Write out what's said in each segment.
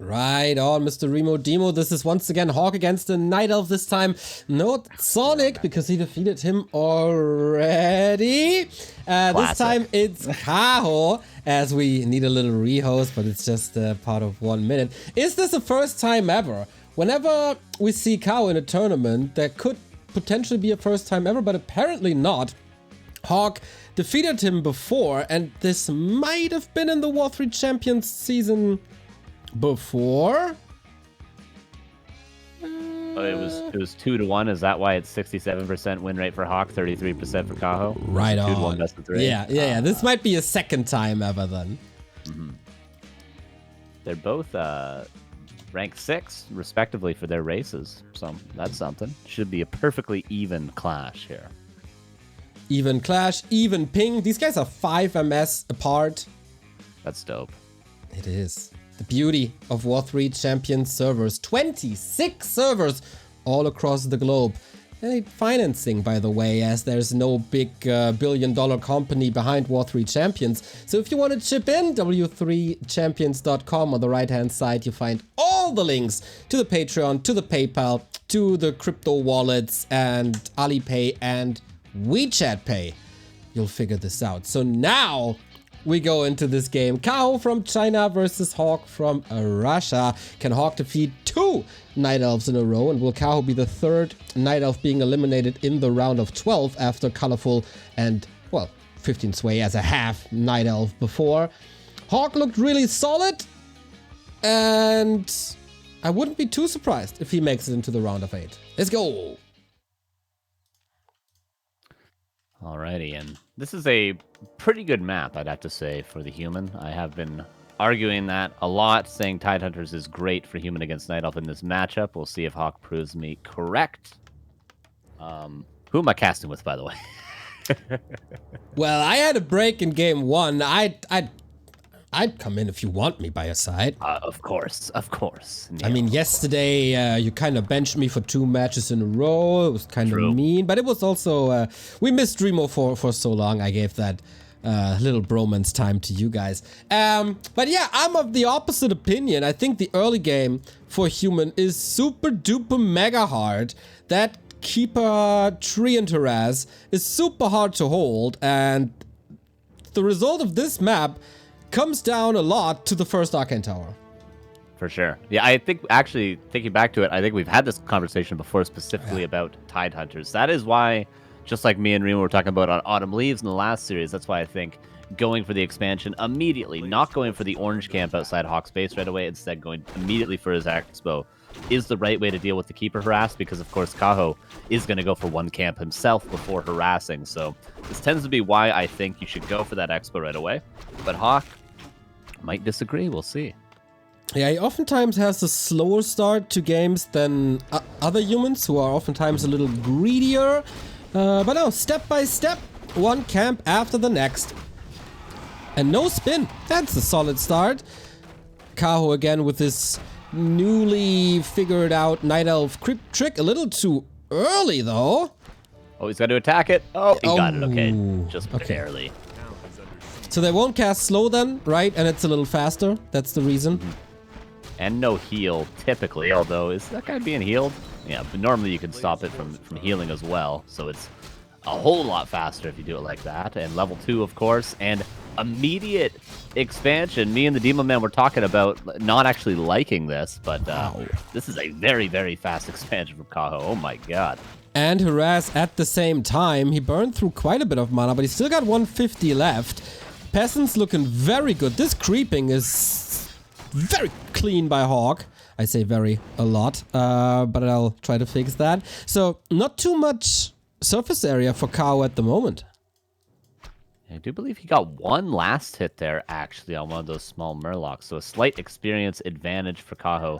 Right on, Mr. Remo Demo. This is once again HawK against the Night Elf. This time, not Sonic, because he defeated him already. This time, it's Kaho, as we need a little rehost, but it's just part of 1 minute. Is this the first time ever? Whenever we see Kaho in a tournament, there could potentially be a first time ever, but apparently not. HawK defeated him before, and this might have been in the W3Champions season before. It was 2-1. Is that why it's 67% win rate for HawK, 33% for Kaho? Right on. 2-1 best of 3. Yeah. This might be a second time ever then. They're both ranked 6 respectively for their races, so that's something. Should be a perfectly even clash here. Even clash, even ping. These guys are 5 MS apart. That's dope. It is. The beauty of W3Champions servers. 26 servers all across the globe. They need financing, by the way, as there's no big billion-dollar company behind W3Champions. So if you want to chip in, W3Champions.com. On the right-hand side, you find all the links to the Patreon, to the PayPal, to the crypto wallets, and Alipay and WeChat Pay. You'll figure this out. So now we go into this game. Kaho from China versus HawK from Russia. Can HawK defeat 2 Night Elves in a row? And will Kaho be the 3rd Night Elf being eliminated in the round of 12 after Colorful and, well, 15 Sway as a half Night Elf before? HawK looked really solid, and I wouldn't be too surprised if he makes it into the round of 8. Let's go! Alrighty, and this is a pretty good map, I'd have to say, for the human. I have been arguing that a lot, saying Tidehunters is great for human against Night Elf in this matchup. We'll see if HawK proves me correct. Who am I casting with, by the way? Well, I had a break in game 1. I'd come in if you want me by your side. Of course. I mean, yesterday you kind of benched me for 2 matches in a row. It was kind of mean, but it was also we missed Remo for so long. I gave that little bromance time to you guys. But yeah, I'm of the opposite opinion. I think the early game for human is super duper mega hard. That keeper tree and harass is super hard to hold, and the result of this map comes down a lot to the first Arcane Tower. For sure. Yeah, I think, actually, thinking back to it, I think we've had this conversation before specifically about Tidehunters. That is why, just like me and Remo were talking about on Autumn Leaves in the last series, that's why I think going for the expansion immediately, not going for the orange camp outside HawK's base right away, instead going immediately for his expo, is the right way to deal with the keeper harass, because of course Kaho is going to go for 1 camp himself before harassing. So this tends to be why I think you should go for that expo right away. But HawK might disagree. We'll see. Yeah, he oftentimes has a slower start to games than other humans who are oftentimes a little greedier. But no, step by step, 1 camp after the next. And no spin. That's a solid start. Kaho again with this newly figured out Night Elf creep trick. A little too early though. Oh, he's got to attack it. Oh, he got it. Okay, just barely. So they won't cast slow then, right? And it's a little faster. That's the reason. And no heal, typically. Although, is that guy being healed? Yeah, but normally you can stop it from healing as well. So it's a whole lot faster if you do it like that. And level 2, of course. And immediate expansion. Me and the Demon Man were talking about not actually liking this. But this is a very, very fast expansion from Kaho. Oh my god. And harass at the same time. He burned through quite a bit of mana, but he's still got 150 left. Peasants looking very good. This creeping is very clean by HawK. I say very a lot, but I'll try to fix that. So not too much surface area for Kaho at the moment. I do believe he got 1 last hit there, actually, on one of those small Murlocs. So a slight experience advantage for Kaho.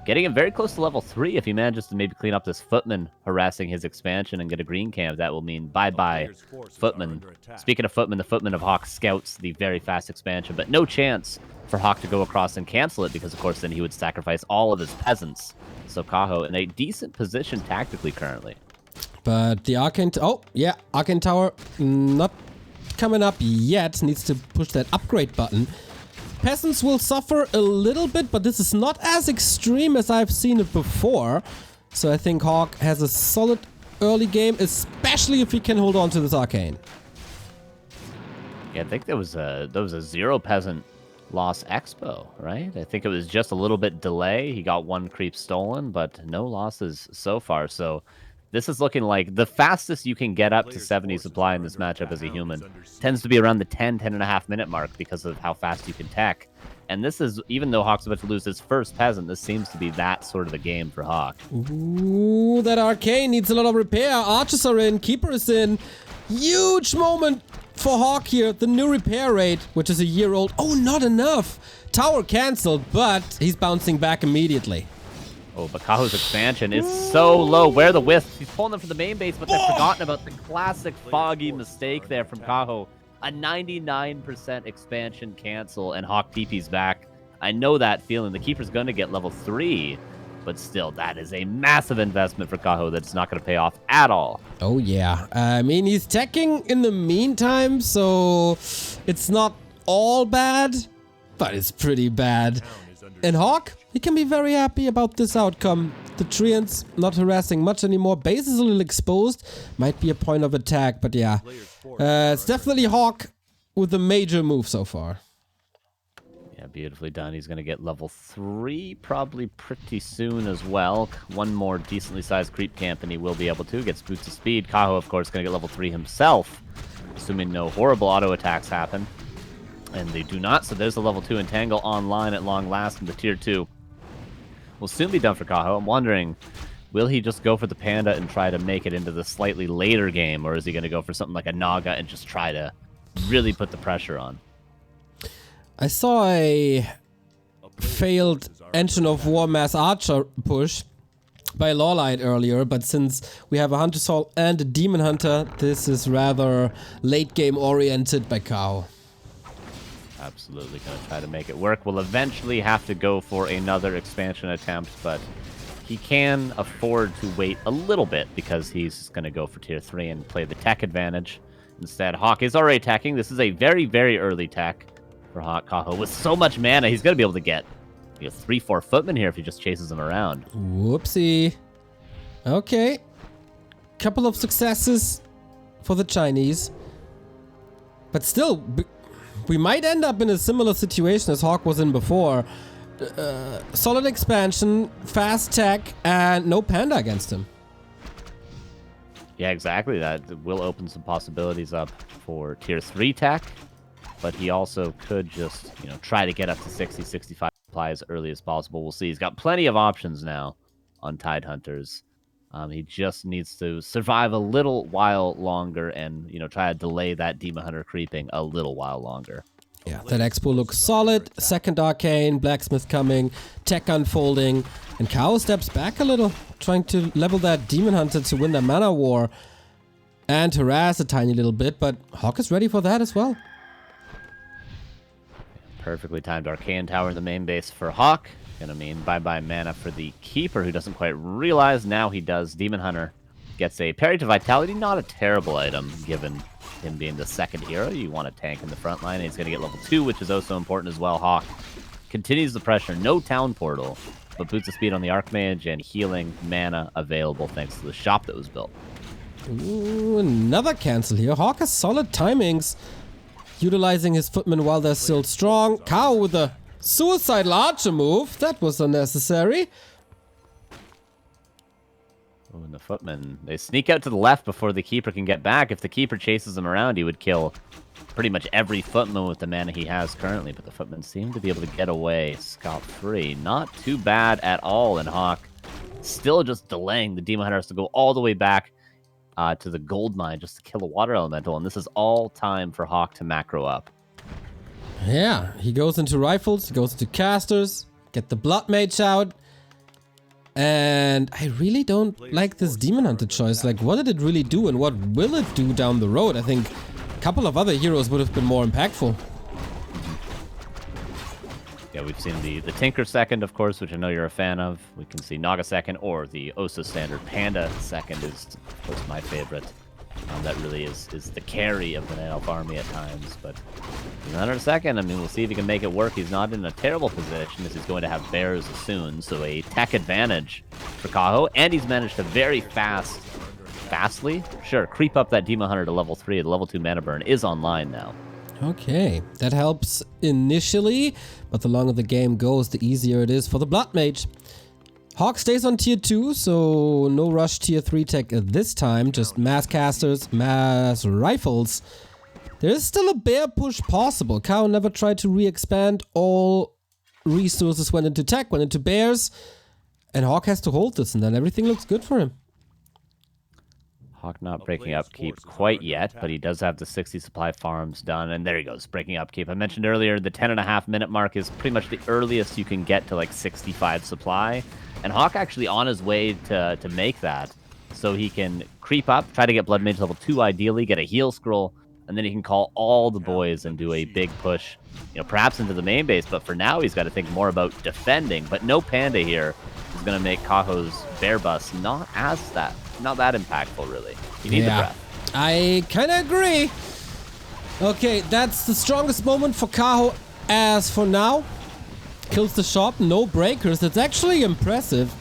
Getting him very close to level 3 if he manages to maybe clean up this Footman harassing his expansion and get a green camp. That will mean bye-bye Footman. Speaking of Footman, the Footman of HawK scouts the very fast expansion, but no chance for HawK to go across and cancel it because, of course, then he would sacrifice all of his peasants. So Kaho in a decent position tactically currently. But the Arcane... Oh, yeah, Arcane Tower not coming up yet. Needs to push that upgrade button. Peasants will suffer a little bit, but this is not as extreme as I've seen it before. So I think HawK has a solid early game, especially if he can hold on to this arcane. Yeah, I think there was a 0 peasant loss expo, right? I think it was just a little bit delay. He got 1 creep stolen, but no losses so far. So this is looking like the fastest you can get up to 70 supply in this matchup as a human tends to be around the 10.5 minute mark because of how fast you can tech. And this is, even though HawK's about to lose his first peasant, this seems to be that sort of the game for HawK. Ooh, that arcane needs a lot of repair. Archers are in, Keeper is in. Huge moment for HawK here. The new repair rate, which is a year old. Oh, not enough. Tower cancelled, but he's bouncing back immediately. Oh, but Kaho's expansion is so low. Where are the wisps? He's pulling them from the main base, but they've forgotten about the classic foggy mistake there from Kaho. A 99% expansion cancel, and HawK TP's back. I know that feeling. The Keeper's going to get level 3, but still, that is a massive investment for Kaho that's not going to pay off at all. Oh, yeah. I mean, he's teching in the meantime, so it's not all bad, but it's pretty bad. And HawK, he can be very happy about this outcome. The Treants not harassing much anymore. Base is a little exposed. Might be a point of attack, but yeah. It's definitely HawK with a major move so far. Yeah, beautifully done. He's going to get level 3 probably pretty soon as well. 1 more decently sized creep camp and he will be able to. Gets boots of speed. Kaho, of course, going to get level 3 himself. Assuming no horrible auto attacks happen. And they do not, so there's a level 2 Entangle online at long last, and the tier 2 will soon be done for Kaho. I'm wondering, will he just go for the Panda and try to make it into the slightly later game, or is he going to go for something like a Naga and just try to really put the pressure on? I saw a failed Engine of War Mass Archer push by Lawlight earlier, but since we have a Hunter Soul and a Demon Hunter, this is rather late game oriented by Kaho. Absolutely going to try to make it work. We'll eventually have to go for another expansion attempt, but he can afford to wait a little bit because he's going to go for tier 3 and play the tech advantage. Instead, HawK is already attacking. This is a very, very early tech for HawK. Kaho with so much mana, he's going to be able to get 3-4 footmen here if he just chases them around. Whoopsie. Okay. Couple of successes for the Chinese. But still, we might end up in a similar situation as HawK was in before. Solid expansion, fast tech, and no Panda against him. Yeah, exactly. That will open some possibilities up for tier 3 tech, but he also could just, try to get up to 60, 65 supply as early as possible. We'll see. He's got plenty of options now on Tidehunters. He just needs to survive a little while longer and, try to delay that Demon Hunter creeping a little while longer. Yeah, that expo looks solid. Second Arcane, Blacksmith coming, tech unfolding, and Kaho steps back a little, trying to level that Demon Hunter to win the mana war and harass a tiny little bit, but HawK is ready for that as well. Perfectly timed Arcane Tower in the main base for HawK. Gonna mean bye-bye mana for the Keeper, who doesn't quite realize. Now he does. Demon Hunter gets a Parry to Vitality. Not a terrible item, given him being the second hero. You want a tank in the front line, and he's gonna get level 2, which is also important as well. HawK continues the pressure. No Town Portal, but boots of speed on the Archmage and healing mana available thanks to the shop that was built. Ooh, another cancel here. HawK has solid timings, utilizing his footmen while they're still strong. Kaho with a suicidal archer move. That was unnecessary. Oh, and the footmen, they sneak out to the left before the Keeper can get back. If the Keeper chases him around, he would kill pretty much every footman with the mana he has currently, but the footmen seem to be able to get away scot-free. Not too bad at all, and HawK still just delaying. The Demon Hunter has to go all the way back to the gold mine just to kill a water elemental, and this is all time for HawK to macro up. Yeah, he goes into rifles, he goes into casters, get the Blood Mage out. And I really don't like this Demon Hunter choice. Like, what did it really do and what will it do down the road? I think a couple of other heroes would have been more impactful. Yeah, we've seen the Tinker second, of course, which I know you're a fan of. We can see Naga second, or the Osa standard Panda second is, of course, my favorite. That really is the carry of the Night Elf army at times. But in another second, I mean, we'll see if he can make it work. He's not in a terrible position as he's going to have bears soon. So a tech advantage for Kaho. And he's managed to very fastly, sure, creep up that Demon Hunter to level 3. The level 2 mana burn is online now. Okay, that helps initially, but the longer the game goes, the easier it is for the Blood Mage. HawK stays on tier 2, so no rush tier 3 tech this time, just mass casters, mass rifles. There is still a bear push possible. Kaho never tried to re-expand. All resources went into tech, went into bears, and HawK has to hold this, and then everything looks good for him. HawK not breaking upkeep quite yet, but he does have the 60 supply farms done, and there he goes, breaking upkeep. I mentioned earlier the 10.5 minute mark is pretty much the earliest you can get to like 65 supply. And HawK actually on his way to make that, so he can creep up, try to get Blood Mage level 2 ideally, get a heal scroll, and then he can call all the boys and do a big push, you know, perhaps into the main base. But for now, he's got to think more about defending. But no Panda here is going to make Kaho's bear bust not that impactful, really. He needs a breath. I kind of agree. Okay, that's the strongest moment for Kaho as for now. Kills the shop, no breakers. That's actually impressive.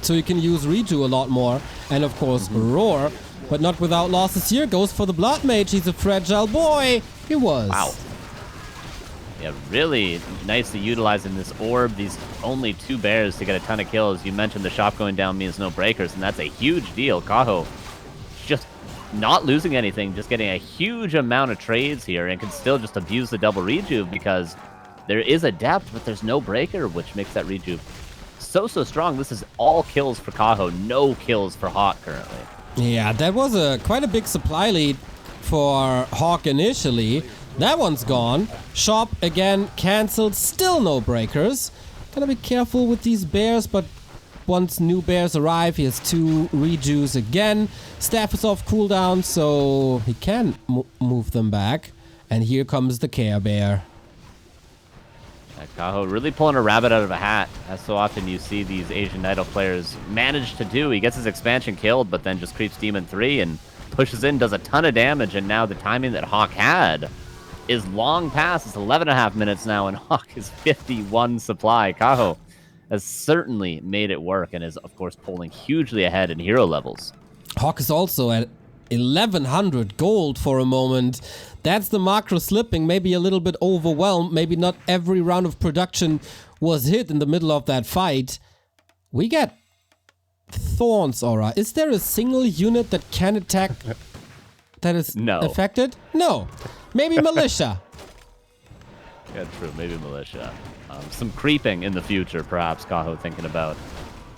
So you can use Reju a lot more. And of course, Roar. But not without losses here. Goes for the Blood Mage. He's a fragile boy. He was. Wow. Yeah, really nicely utilizing this orb. These only 2 bears to get a ton of kills. You mentioned the shop going down means no breakers, and that's a huge deal. Kaho just not losing anything, just getting a huge amount of trades here, and can still just abuse the double rejuve because there is a depth, but there's no breaker, which makes that rejuve so strong. This is all kills for Kaho, no kills for HawK currently. Yeah, that was quite a big supply lead for HawK initially. That one's gone. Shop again cancelled, still no breakers. Gotta be careful with these bears, but once new bears arrive, he has 2 rejuves again. Staff is off cooldown, so he can move them back. And here comes the Care Bear. Kaho really pulling a rabbit out of a hat, as so often you see these Asian Night Elf players manage to do. He gets his expansion killed, but then just creeps Demon 3 and pushes in, does a ton of damage, and now the timing that HawK had is long past. It's 11.5 minutes now, and HawK is 51 supply. Kaho has certainly made it work and is, of course, pulling hugely ahead in hero levels. HawK is also at 1100 gold for a moment. That's the macro slipping, maybe a little bit overwhelmed. Maybe not every round of production was hit in the middle of that fight. We get Thorns Aura. Is there a single unit that can attack that is affected? No. Maybe Militia. Yeah, true. Maybe Militia. Some creeping in the future, perhaps, Kaho thinking about.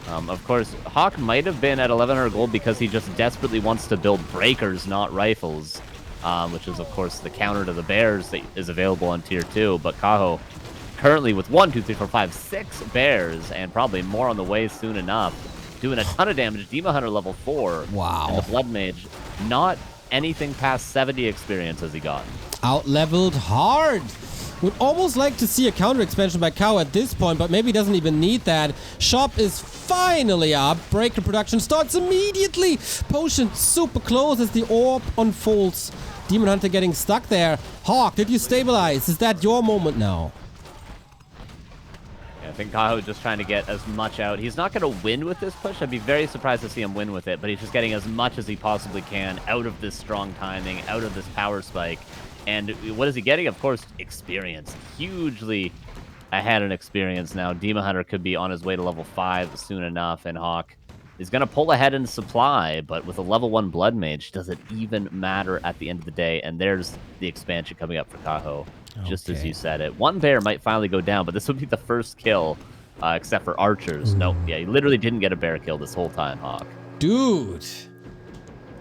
Of course, HawK might have been at 1100 gold because he just desperately wants to build breakers, not rifles, which is, of course, the counter to the bears that is available on tier 2. But Kaho currently with 1, 2, 3, 4, 5, 6 bears, and probably more on the way soon enough, doing a ton of damage. Demon Hunter level 4. Wow. And the Blood Mage, not anything past 70 experience has he gotten. Out-leveled hard. Would almost like to see a counter expansion by Kaho at this point, but maybe doesn't even need that. Shop is finally up. Breaker production starts immediately. Potion super close as the orb unfolds. Demon Hunter getting stuck there. HawK, did you stabilize? Is that your moment now? I think Kaho is just trying to get as much out. He's not going to win with this push. I'd be very surprised to see him win with it, but he's just getting as much as he possibly can out of this strong timing, out of this power spike. And what is he getting? Of course, experience. Hugely ahead in experience now. Demon Hunter could be on his way to level 5 soon enough, and HawK is going to pull ahead in supply, but with a level 1 Blood Mage, does it even matter at the end of the day? And there's the expansion coming up for Kaho. Just as you said it. One bear might finally go down, but this would be the first kill, except for archers. Nope. Yeah, he literally didn't get a bear kill this whole time, HawK. Dude.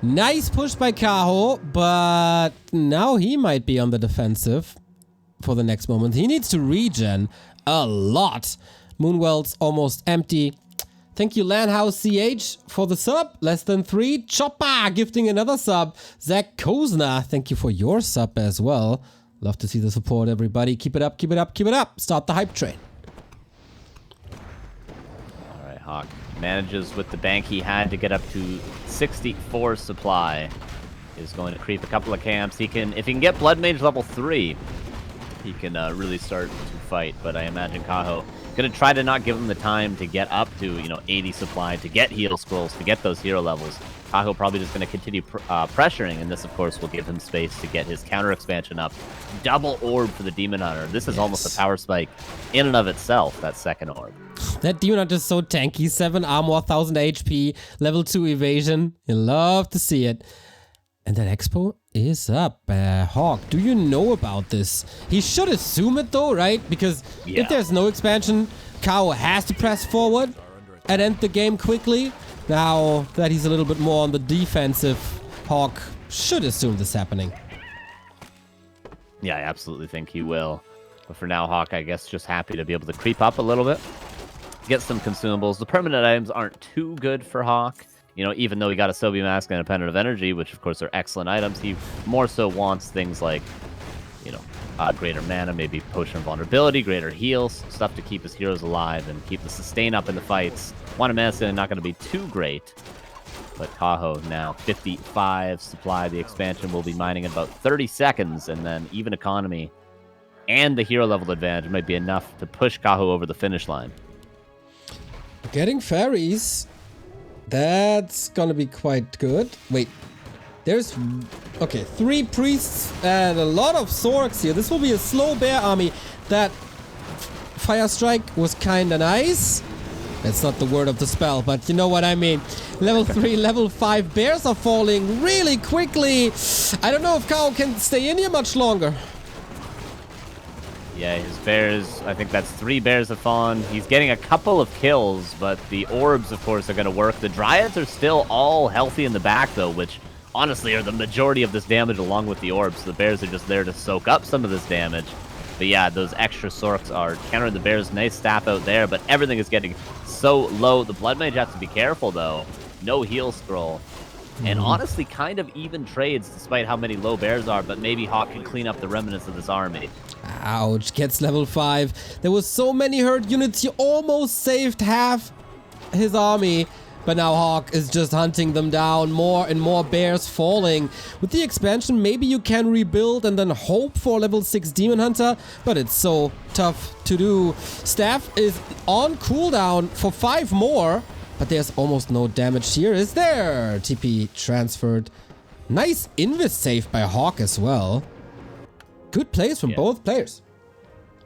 Nice push by Kaho, but now he might be on the defensive for the next moment. He needs to regen a lot. Moonwell's almost empty. Thank you, Landhouse CH, for the sub. Less than 3. Choppa gifting another sub. Zach Kozna, thank you for your sub as well. Love to see the support, everybody. Keep it up, keep it up, keep it up. Start the hype train. All right, HawK manages with the bank he had to get up to 64 supply. is going to creep a couple of camps. He can, if he can get Blood Mage level 3, he can really start to fight. But I imagine Kaho going to try to not give him the time to get up to, 80 supply, to get heal scrolls, to get those hero levels. Kaho probably just going to continue pressuring, and this, of course, will give him space to get his counter expansion up. Double orb for the Demon Hunter. This is almost a power spike in and of itself, that second orb. That Demon Hunter is so tanky. 7 armor, 1000 HP, level 2 evasion. You love to see it. And that expo is up. HawK, do you know about this? He should assume it though, right? Because if there's no expansion, Kaho has to press forward and end the game quickly. Now that he's a little bit more on the defensive, HawK should assume this happening. Yeah, I absolutely think he will. But for now, HawK, I guess, just happy to be able to creep up a little bit. Get some consumables. The permanent items aren't too good for HawK. Even though he got a Sobi Mask and a Pendant of Energy, which of course are excellent items, he more so wants things like, greater mana, maybe Potion of Vulnerability, greater heals, stuff to keep his heroes alive and keep the sustain up in the fights. One of Mana not going to be too great, but Kaho now 55 supply. The expansion will be mining in about 30 seconds, and then even economy and the hero level advantage might be enough to push Kaho over the finish line. Getting fairies. That's gonna be quite good. Wait, there's... Okay, 3 priests and a lot of Zorks here. This will be a slow bear army. That Fire Strike was kinda nice. That's not the word of the spell, but you know what I mean. Level 3, level 5 bears are falling really quickly. I don't know if Kaho can stay in here much longer. Yeah, his bears, I think that's 3 bears have fallen. He's getting a couple of kills, but the orbs, of course, are going to work. The Dryads are still all healthy in the back, though, which honestly are the majority of this damage along with the orbs. The bears are just there to soak up some of this damage. But yeah, those extra Sorks are countering the bears. Nice staff out there, but everything is getting so low. The Blood Mage has to be careful, though. No heal scroll. And honestly, kind of even trades despite how many low bears are, but maybe HawK can clean up the remnants of this army. Ouch, gets level 5. There was so many hurt units, he almost saved half his army. But now HawK is just hunting them down, more and more bears falling. With the expansion, maybe you can rebuild and then hope for level 6 Demon Hunter, but it's so tough to do. Staff is on cooldown for 5 more, but there's almost no damage here, is there? TP transferred. Nice invis save by HawK as well. Good plays from both players.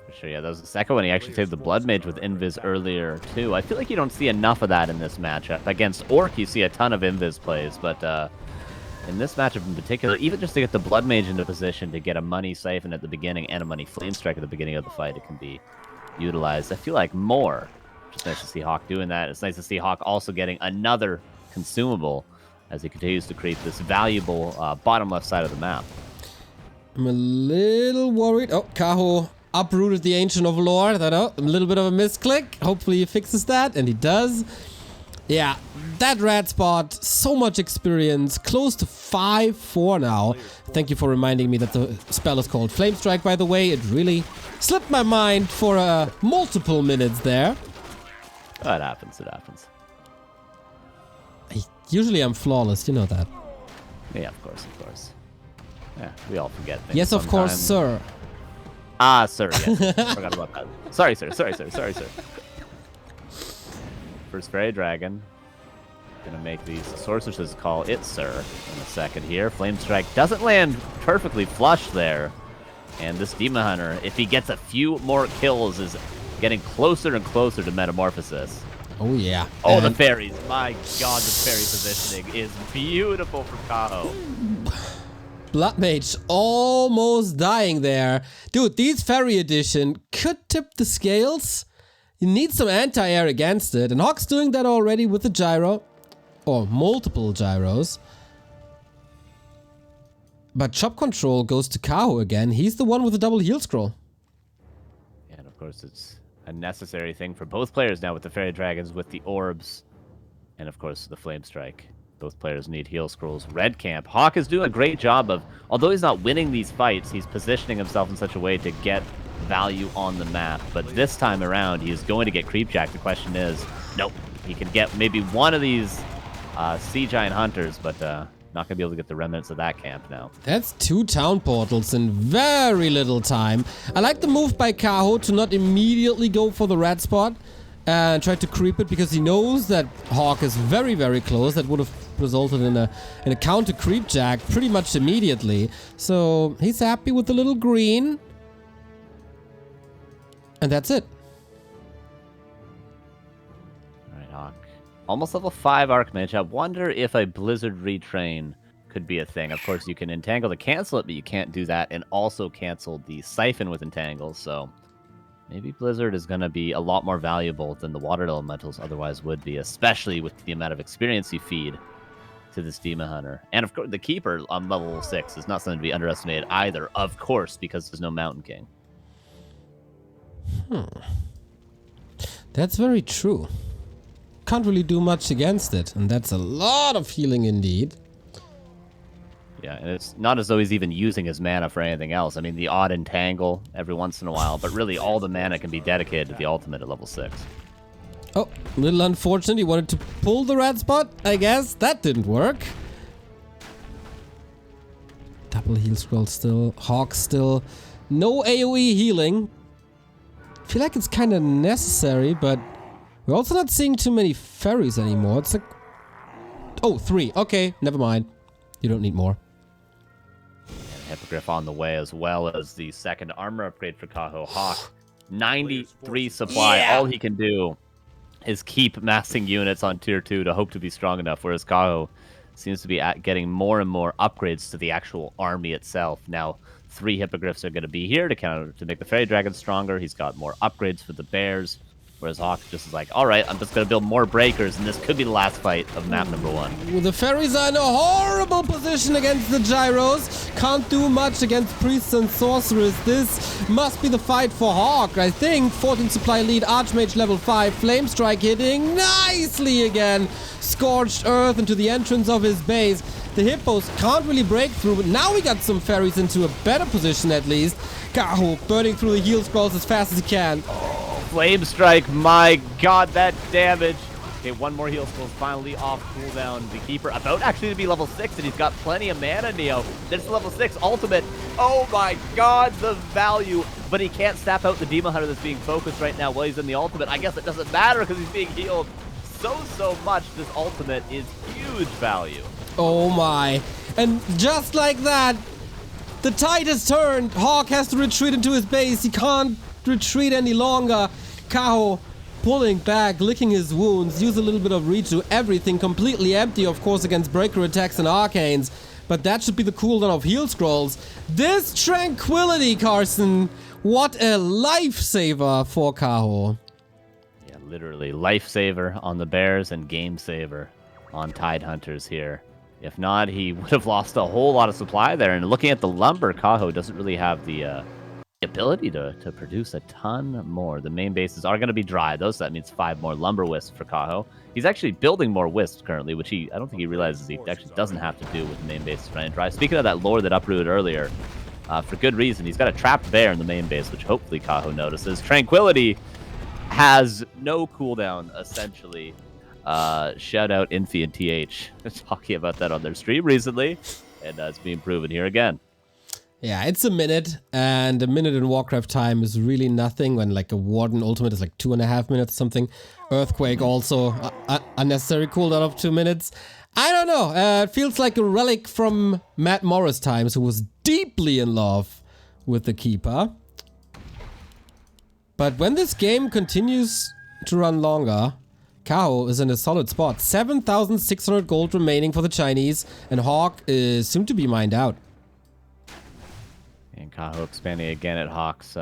For sure, yeah, that was the second one. He actually saved the Blood Mage with Invis earlier, too. I feel like you don't see enough of that in this matchup. Against Orc, you see a ton of Invis plays, but in this matchup in particular, even just to get the Blood Mage into position to get a money siphon at the beginning and a money flame strike at the beginning of the fight, it can be utilized, I feel like, more. Just nice to see HawK doing that. It's nice to see HawK also getting another consumable as he continues to create this valuable bottom left side of the map. I'm a little worried. Oh, Kaho uprooted the Ancient of Lore. A little bit of a misclick. Hopefully he fixes that, and he does. Yeah, that red spot, so much experience. Close to 5-4 now. Thank you for reminding me that the spell is called Flame Strike, by the way. It really slipped my mind for multiple minutes there. Oh, it happens, it happens. Usually I'm flawless, you know that. Yeah, of course, of course. Yeah, we all forget things. Yes, of course, sir. Ah, sir, yes. Forgot about that. Sorry, sir, sorry, sir, sorry, sir. First Fairy Dragon. Gonna make these sorceresses call it sir in a second here. Flame Strike doesn't land perfectly flush there. And this Demon Hunter, if he gets a few more kills, is getting closer and closer to Metamorphosis. Oh, yeah. Oh, the fairies. My god, the fairy positioning is beautiful from Kaho. Blood Mage almost dying there. Dude, these fairy edition could tip the scales. You need some anti-air against it. And HawK's doing that already with the gyro. Or multiple gyros. But chop control goes to Kaho again. He's the one with the double heal scroll. Yeah, and of course it's a necessary thing for both players now with the Fairy Dragons, with the Orbs, and of course the Flame Strike. Both players need heal scrolls. Red Camp. HawK is doing a great job of, although he's not winning these fights, he's positioning himself in such a way to get value on the map. But this time around, he is going to get Creepjack. The question is, nope. He can get maybe one of these Sea Giant Hunters, but Not going to be able to get the remnants of that camp now. That's 2 town portals in very little time. I like the move by Kaho to not immediately go for the red spot and try to creep it, because he knows that HawK is very, very close. That would have resulted in a counter creep jack pretty much immediately. So he's happy with the little green. And that's it. Alright, HawK. Almost level 5 Archmage. I wonder if a Blizzard Retrain could be a thing. Of course, you can Entangle to cancel it, but you can't do that and also cancel the Siphon with Entangle, so maybe Blizzard is going to be a lot more valuable than the Water Elementals otherwise would be, especially with the amount of experience you feed to this Demon Hunter. And of course, the Keeper on level 6 is not something to be underestimated either, of course, because there's no Mountain King. That's very true. Can't really do much against it, and that's a lot of healing indeed. Yeah, and it's not as though he's even using his mana for anything else. I mean, the odd Entangle every once in a while, but really all the mana can be dedicated to the ultimate at level 6. Oh, a little unfortunate. He wanted to pull the red spot, I guess. That didn't work. Double heal scroll still. HawK still. No AoE healing. I feel like it's kind of necessary, but we're also not seeing too many fairies anymore. It's like... Oh, 3. Okay, never mind. You don't need more. Hippogriff on the way, as well as the second armor upgrade for Kaho. HawK, 93 supply. Yeah. All he can do is keep massing units on tier 2 to hope to be strong enough, whereas Kaho seems to be getting more and more upgrades to the actual army itself. Now, 3 Hippogriffs are going to be here to make the Fairy Dragon stronger. He's got more upgrades for the bears, whereas HawK just is like, all right, I'm just going to build more breakers, and this could be the last fight of map number 1. Well, the fairies are in a horrible position against the gyros. Can't do much against priests and sorcerers. This must be the fight for HawK, I think. 14 supply lead, Archmage level 5, Flame Strike hitting nicely again. Scorched earth into the entrance of his base. The hippos can't really break through, but now we got some fairies into a better position at least. Kaho burning through the heal scrolls as fast as he can. Flame Strike, my god, that damage. Okay, 1 more heal scroll finally off cooldown. The Keeper about actually to be level 6, and he's got plenty of mana, Neo. This is level 6 ultimate. Oh my god, the value. But he can't snap out the Demon Hunter that's being focused right now while he's in the ultimate. I guess it doesn't matter because he's being healed so much. This ultimate is huge value. Oh my. And just like that, the tide has turned. HawK has to retreat into his base. He can't retreat any longer. Kaho pulling back, licking his wounds, use a little bit of redo. Everything completely empty, of course, against breaker attacks and arcanes. But that should be the cooldown of heal scrolls. This tranquility, Carson. What a lifesaver for Kaho. Yeah, literally lifesaver on the bears and game saver on Tide Hunters here. If not, he would have lost a whole lot of supply there. And looking at the lumber, Kaho doesn't really have the ability to produce a ton more. The main bases are going to be dry, though, so that means 5 more lumber wisps for Kaho. He's actually building more wisps currently, which I don't think he realizes he actually doesn't have to do with the main base running dry. Speaking of that lore that uprooted earlier, for good reason, he's got a trapped bear in the main base, which hopefully Kaho notices. Tranquility has no cooldown, essentially. Shout out Infi and TH talking about that on their stream recently, and it's being proven here again. Yeah, it's a minute, and a minute in Warcraft time is really nothing when like a Warden ultimate is like 2.5 minutes or something. Earthquake also, unnecessary cooldown of 2 minutes. I don't know, it feels like a relic from Matt Morris times, who was deeply in love with the Keeper. But when this game continues to run longer, Kaho is in a solid spot. 7,600 gold remaining for the Chinese, and HawK is soon to be mined out. And Kaho expanding again at HawK's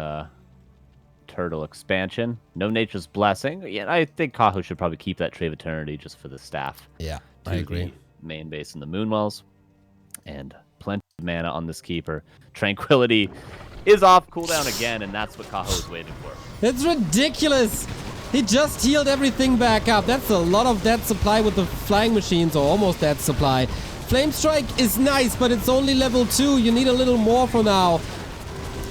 turtle expansion. No Nature's Blessing. Yeah, I think Kaho should probably keep that Tree of Eternity just for the staff. Yeah, I agree. Main base in the Moonwells. And plenty of mana on this Keeper. Tranquility is off cooldown again, and that's what Kaho is waiting for. It's ridiculous! He just healed everything back up. That's a lot of dead supply with the flying machines, or almost dead supply. Flame Strike is nice, but it's only level 2. You need a little more for now.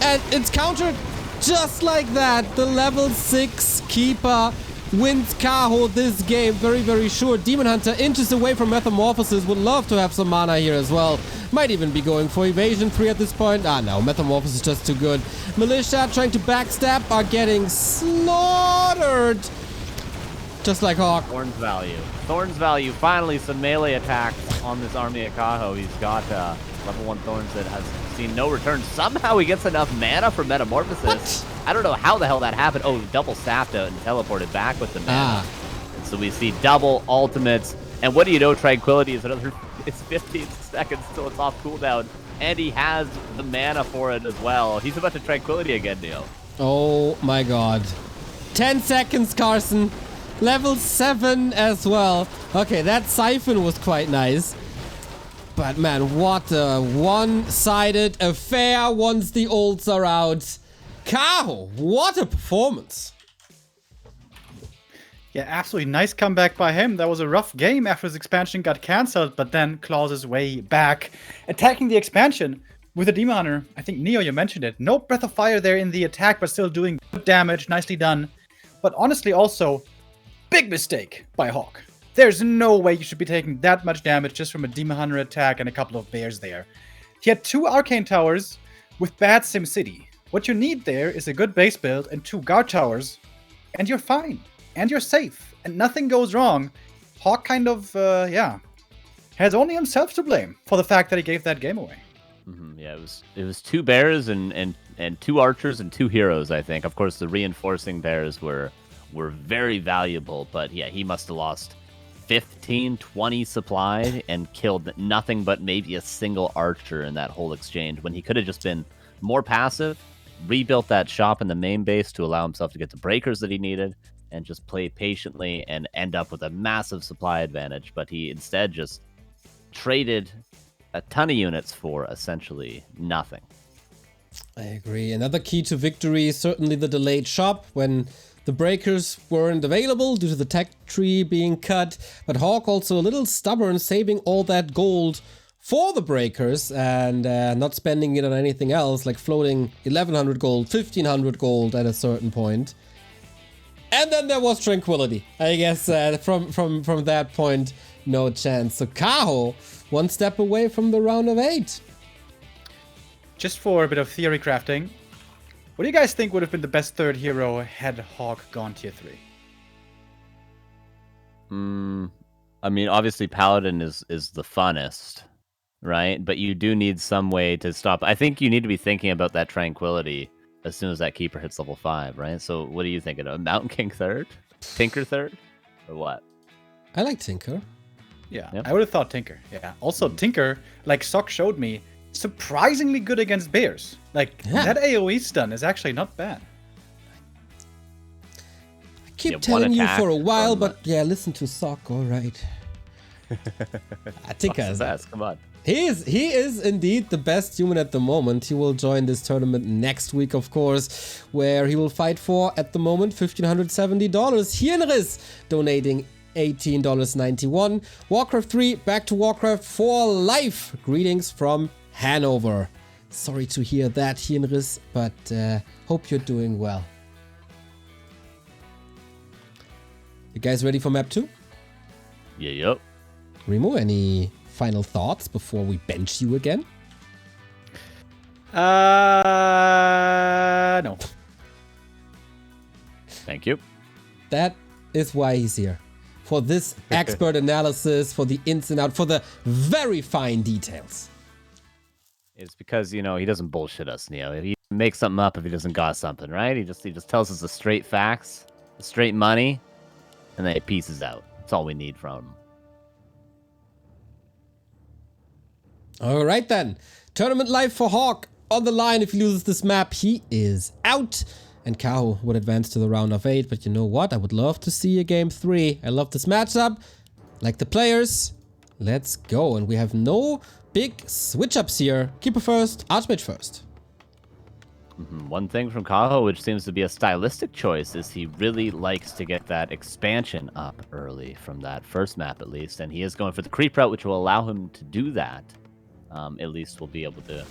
And it's countered just like that. The level 6 Keeper wins Kaho this game. Very, very sure. Demon Hunter inches away from Metamorphosis. Would love to have some mana here as well. Might even be going for Evasion 3 at this point. Ah, no. Metamorphosis is just too good. Militia trying to backstab are getting slaughtered. Just like HawK. Thorn's value. Thorn's value. Finally, some melee attacks on this army at Kaho. He's got level 1 Thorns that has seen no return. Somehow he gets enough mana for Metamorphosis. What? I don't know how the hell that happened. Oh, double staffed out and teleported back with the mana. And so we see double ultimates. And what do you know? Tranquility is another. It's 15 seconds till it's off cooldown. And he has the mana for it as well. He's about to Tranquility again, Neo. Oh my god. 10 seconds, Carson. Level 7 as well. Okay, that Siphon was quite nice. But man, what a one-sided affair once the ults are out. Kaho, what a performance. Yeah, absolutely nice comeback by him. That was a rough game after his expansion got cancelled, but then claws his way back. Attacking the expansion with a Demon Hunter. I think, Neo, you mentioned it. No Breath of Fire there in the attack, but still doing good damage. Nicely done. But honestly, also, big mistake by HawK. There's no way you should be taking that much damage just from a Demon Hunter attack and a couple of bears there. He had 2 Arcane Towers with bad SimCity. What you need there is a good base build and 2 Guard Towers, and you're fine. And you're safe. And nothing goes wrong. HawK kind of, has only himself to blame for the fact that he gave that game away. Yeah, it was 2 bears and 2 archers and 2 heroes, I think. Of course, the reinforcing bears were very valuable, but yeah, he must have lost 15, 20 supply and killed nothing but maybe a single archer in that whole exchange when he could have just been more passive, rebuilt that shop in the main base to allow himself to get the breakers that he needed, and just play patiently and end up with a massive supply advantage. But he instead just traded a ton of units for essentially nothing. I agree. Another key to victory is certainly the delayed shop when the breakers weren't available due to the tech tree being cut, but HawK also a little stubborn, saving all that gold for the breakers and not spending it on anything else, like floating 1100 gold, 1500 gold at a certain point. And then there was Tranquility. I guess from that point, no chance. So Kaho, one step away from the round of 8. Just for a bit of theory crafting, what do you guys think would have been the best third hero had HawK gone tier 3? I mean, obviously Paladin is the funnest, right? But you do need some way to stop. I think you need to be thinking about that Tranquility as soon as that Keeper hits level 5, right? So what are you thinking? A Mountain King third? Tinker third? Or what? I like Tinker. Yeah, yep. I would have thought Tinker. Yeah. Also, Tinker, like Sok showed me, surprisingly good against bears. Like, that AoE stun is actually not bad. I keep telling you for a while, but yeah, listen to Sok, alright. Tinker is best. Come on. He is indeed the best human at the moment. He will join this tournament next week, of course, where he will fight for, at the moment, $1,570. Hienris donating $18.91. Warcraft 3, back to Warcraft for life. Greetings from Hanover. Sorry to hear that, Hienris, but hope you're doing well. You guys ready for map 2? Yeah, yep. Remo, any final thoughts before we bench you again? No. Thank you. That is why he's here. For this expert analysis, for the ins and outs, for the very fine details. It's because, he doesn't bullshit us, Neo. He makes something up if he doesn't got something, right? He just tells us the straight facts, the straight money, and then he pieces out. That's all we need from him. All right, then. Tournament life for HawK on the line. If he loses this map, he is out. And Kaho would advance to the round of 8. But you know what? I would love to see a game 3. I love this matchup. Like the players. Let's go. And we have no big switch-ups here. Keeper first, Archmage first. One thing from Kaho, which seems to be a stylistic choice, is he really likes to get that expansion up early from that first map, at least. And he is going for the creep route, which will allow him to do that. At least we'll be able to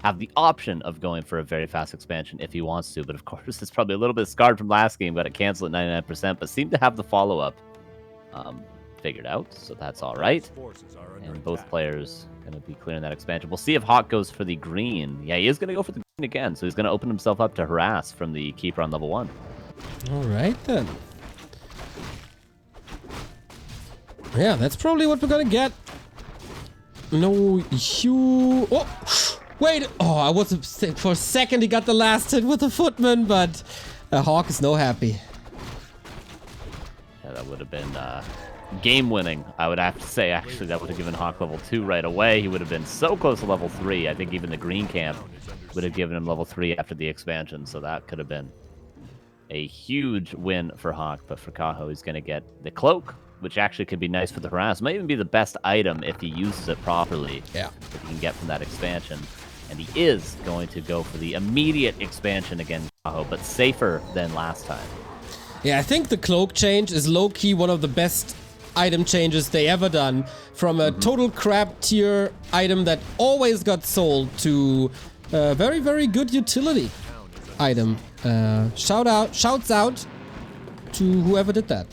have the option of going for a very fast expansion if he wants to. But of course, it's probably a little bit scarred from last game. Got it canceled at 99%, but seemed to have the follow-up figured out. So that's all right. And both players going to be clearing that expansion. We'll see if HawK goes for the green. Yeah, he is going to go for the green again. So he's going to open himself up to harass from the keeper on level 1. All right, then. Yeah, that's probably what we're going to get. No, you... Oh, wait. Oh, I was... For a second, he got the last hit with the footman, but HawK is no happy. Yeah, that would have been... game-winning, I would have to say. Actually, that would have given HawK level 2 right away. He would have been so close to level 3. I think even the green camp would have given him level 3 after the expansion, so that could have been a huge win for HawK. But for Kaho, he's going to get the cloak, which actually could be nice for the harass. Might even be the best item if he uses it properly. Yeah. That he can get from that expansion. And he is going to go for the immediate expansion against Kaho, but safer than last time. Yeah, I think the cloak change is low-key one of the best item changes they ever done, from a total crap tier item that always got sold to a very, very good utility item. Shouts out to whoever did that.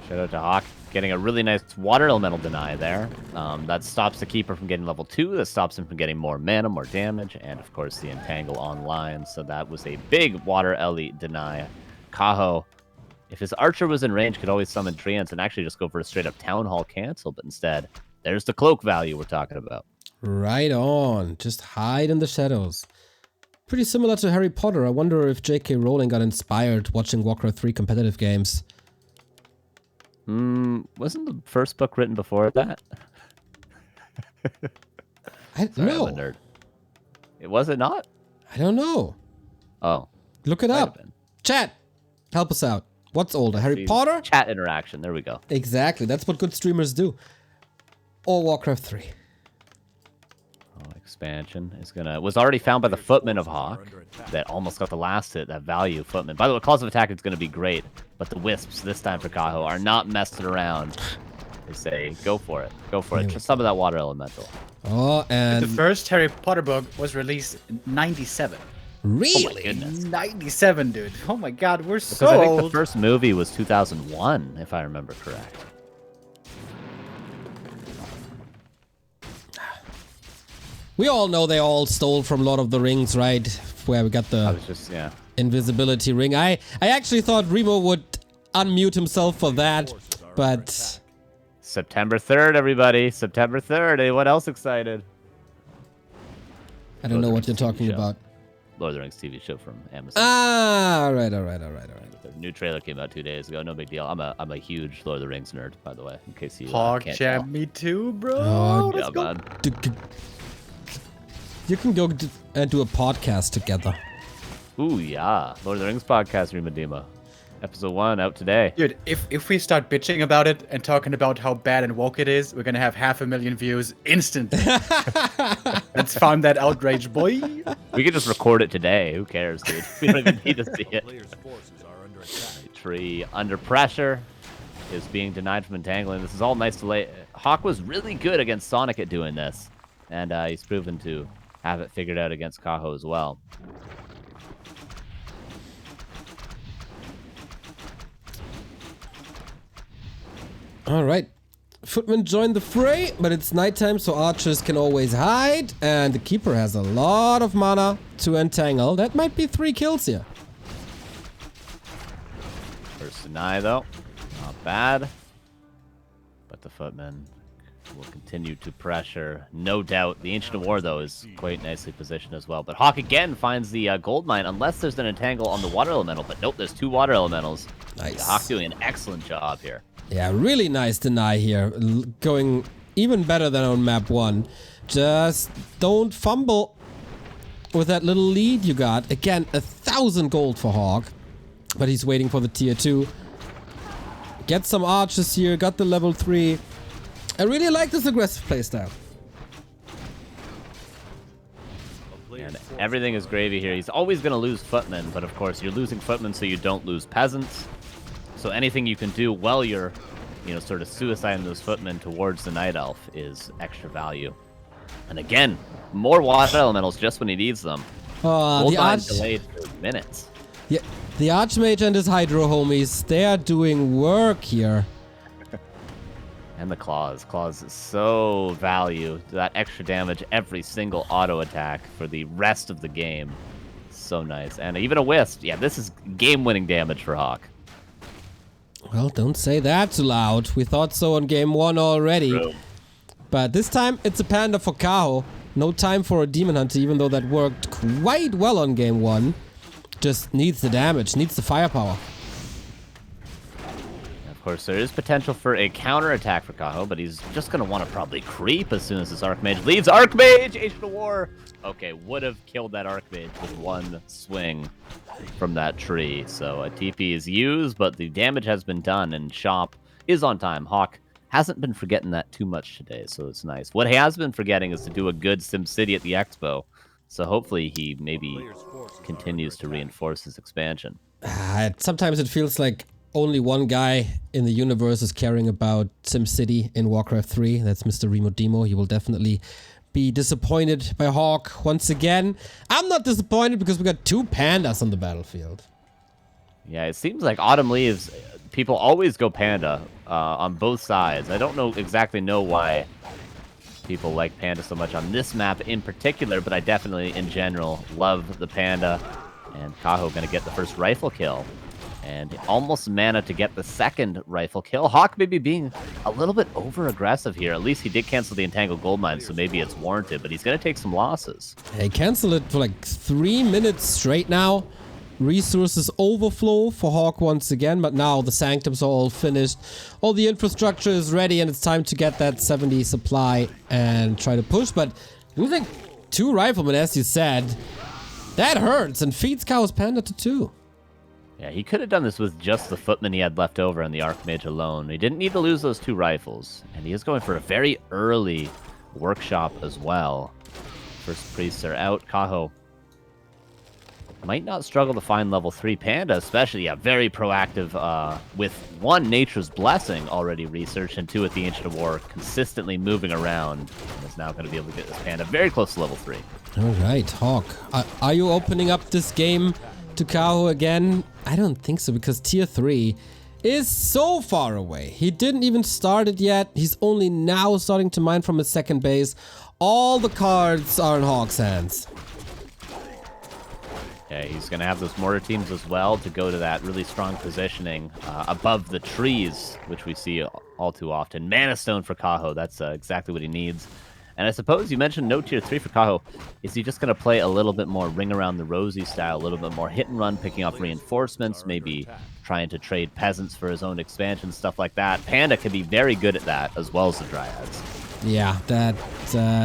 Shout out to HawK, getting a really nice water elemental deny there. That stops the keeper from getting level 2, that stops him from getting more mana, more damage, and of course the entangle online. So that was a big water elite deny. Kaho, if his archer was in range, could always summon treants and actually just go for a straight up town hall cancel, but instead, there's the cloak value we're talking about. Right on. Just hide in the shadows. Pretty similar to Harry Potter. I wonder if J.K. Rowling got inspired watching Warcraft 3 competitive games. Wasn't the first book written before that? I don't know. I'm a nerd. Was it not? I don't know. Oh. Look it up. Chat, help us out. What's older, Harry Potter? Chat interaction. There we go. Exactly. That's what good streamers do. Or Warcraft 3. Oh, expansion is gonna was already found by the footman of HawK that almost got the last hit. That value footman. By the way, calls of attack is gonna be great, but the wisps this time for Kaho are not messing around. They say, go for it. Go for it. Just some of that water elemental. Oh, and The first Harry Potter book was released in 97. really? Oh my goodness. 97, dude. Oh my god, we're Because so I think the old. first movie was 2001, if I remember correct. We all know they all stole from Lord of the Rings, right? Where we got I the was just, yeah. invisibility ring. I actually thought Remo would unmute himself for that, but September 3rd, everybody. September 3rd. Anyone else excited? I don't know what you're talking about. Lord of the Rings TV show from Amazon. Ah, all right. The new trailer came out 2 days ago. No big deal. I'm a huge Lord of the Rings nerd, by the way, in case you HawK can't champ, tell. me too, bro. Oh, Let's Yeah, go. man. You can go and do a podcast together. Ooh, yeah. Lord of the Rings podcast, Remadima. Episode 1 out today. Dude, if we start bitching about it and talking about how bad and woke it is, we're gonna have 500,000 views instantly. Let's farm that outrage, boy. We could just record it today. Who cares, dude? We don't even need to see it. Tree under pressure is being denied from entangling. This is all nice to lay. HawK was really good against Sonic at doing this, and he's proven to have it figured out against Kaho as well. All right. Footman joined the fray, but it's nighttime, so archers can always hide, and the keeper has a lot of mana to entangle. That might be 3 kills here. First deny, though. Not bad. But the footman will continue to pressure. No doubt. The Ancient of War, though, is quite nicely positioned as well. But HawK again finds the gold mine, unless there's an entangle on the water elemental. But nope, there's 2 water elementals. Nice. HawK doing an excellent job here. Yeah, really nice deny here. Going even better than on map 1. Just don't fumble with that little lead you got. Again, 1,000 gold for HawK. But he's waiting for the tier 2. Get some archers here. Got the level 3. I really like this aggressive playstyle. And everything is gravy here. He's always going to lose footmen, but of course you're losing footmen so you don't lose peasants. So anything you can do while you're, sort of suiciding those footmen towards the Night Elf is extra value. And again, more water elementals just when he needs them. The Arch... delayed for minutes. Yeah, the Archmage and his Hydro homies, they are doing work here. And the Claws. Claws is so value. That extra damage every single auto attack for the rest of the game. So nice. And even a Wisp. Yeah, this is game-winning damage for HawK. Well, don't say that too loud. We thought so on game 1 already. True. But this time, it's a Panda for Kaho. No time for a Demon Hunter, even though that worked quite well on game 1. Just needs the damage, needs the firepower. Of course, there is potential for a counterattack for Kaho, but he's just going to want to probably creep as soon as this Archmage leaves. Archmage! Agent of War! Okay, would have killed that Archmage with one swing from that tree. So a TP is used, but the damage has been done, and Shop is on time. HawK hasn't been forgetting that too much today, so it's nice. What he has been forgetting is to do a good SimCity at the Expo. So hopefully he maybe continues to reinforce his expansion. Sometimes it feels like only one guy in the universe is caring about SimCity in Warcraft 3. That's Mr. Remo Demo. He will definitely be disappointed by HawK once again. I'm not disappointed because we got 2 pandas on the battlefield. Yeah, it seems like Autumn Leaves, people always go Panda on both sides. I don't exactly know why people like Panda so much on this map in particular, but I definitely, in general, love the Panda. And Kaho going to get the first rifle kill. And almost mana to get the second rifle kill. HawK maybe being a little bit over-aggressive here. At least he did cancel the Entangled Goldmine, so maybe it's warranted, but he's going to take some losses. He canceled it for like 3 minutes straight now. Resources overflow for HawK once again, but now the Sanctums are all finished. All the infrastructure is ready, and it's time to get that 70 supply and try to push. But losing 2 riflemen, as you said, that hurts and feeds Kaho's Panda to 2. Yeah, he could have done this with just the footmen he had left over and the Archmage alone. He didn't need to lose those 2 rifles. And he is going for a very early workshop as well. First priests are out. Kaho might not struggle to find level 3 Panda, especially, yeah, very proactive with 1, Nature's Blessing already researched, and 2 with the Ancient of War consistently moving around. And is now going to be able to get this Panda very close to level 3. All right, HawK. Are you opening up this game to Kaho again? I don't think so, because tier 3 is so far away. He didn't even start it yet. He's only now starting to mine from his second base. All the cards are in HawK's hands. Yeah, he's going to have those mortar teams as well to go to that really strong positioning above the trees, which we see all too often. Mana Stone for Kaho, that's exactly what he needs. And I suppose you mentioned no tier 3 for Kaho. Is he just going to play a little bit more ring around the rosy style, a little bit more hit and run, picking off reinforcements, maybe trying to trade peasants for his own expansion, stuff like that? Panda can be very good at that, as well as the Dryads. Yeah, that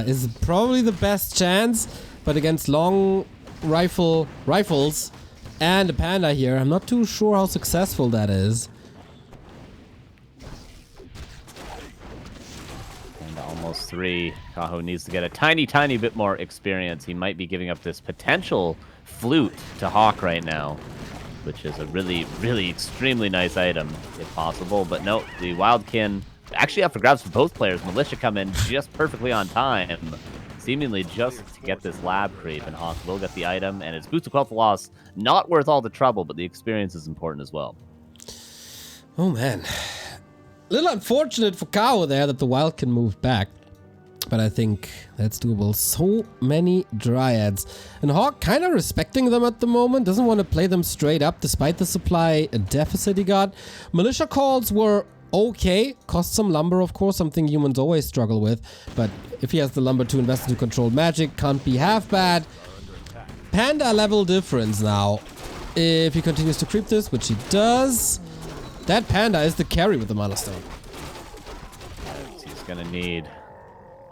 is probably the best chance, but against long rifles and a Panda here, I'm not too sure how successful that is. Almost 3. Kaho needs to get a tiny bit more experience. He might be giving up this potential flute to HawK right now, which is a really extremely nice item, if possible. But no, the Wildkin actually up for grabs for both players. Militia come in just perfectly on time, seemingly just to get this lab creep, and HawK will get the item, and it's Boots of Quel'The loss. Not worth all the trouble, but the experience is important as well. Oh man. Little unfortunate for Kaho there that the Wildkin moved back. But I think that's doable. So many Dryads. And HawK kind of respecting them at the moment. Doesn't want to play them straight up despite the supply deficit he got. Militia calls were okay. Cost some lumber, of course. Something humans always struggle with. But if he has the lumber to invest into controlled magic, can't be half bad. Panda level difference now. If he continues to creep this, which he does, that Panda is the carry with the Mana Stone. He's going to need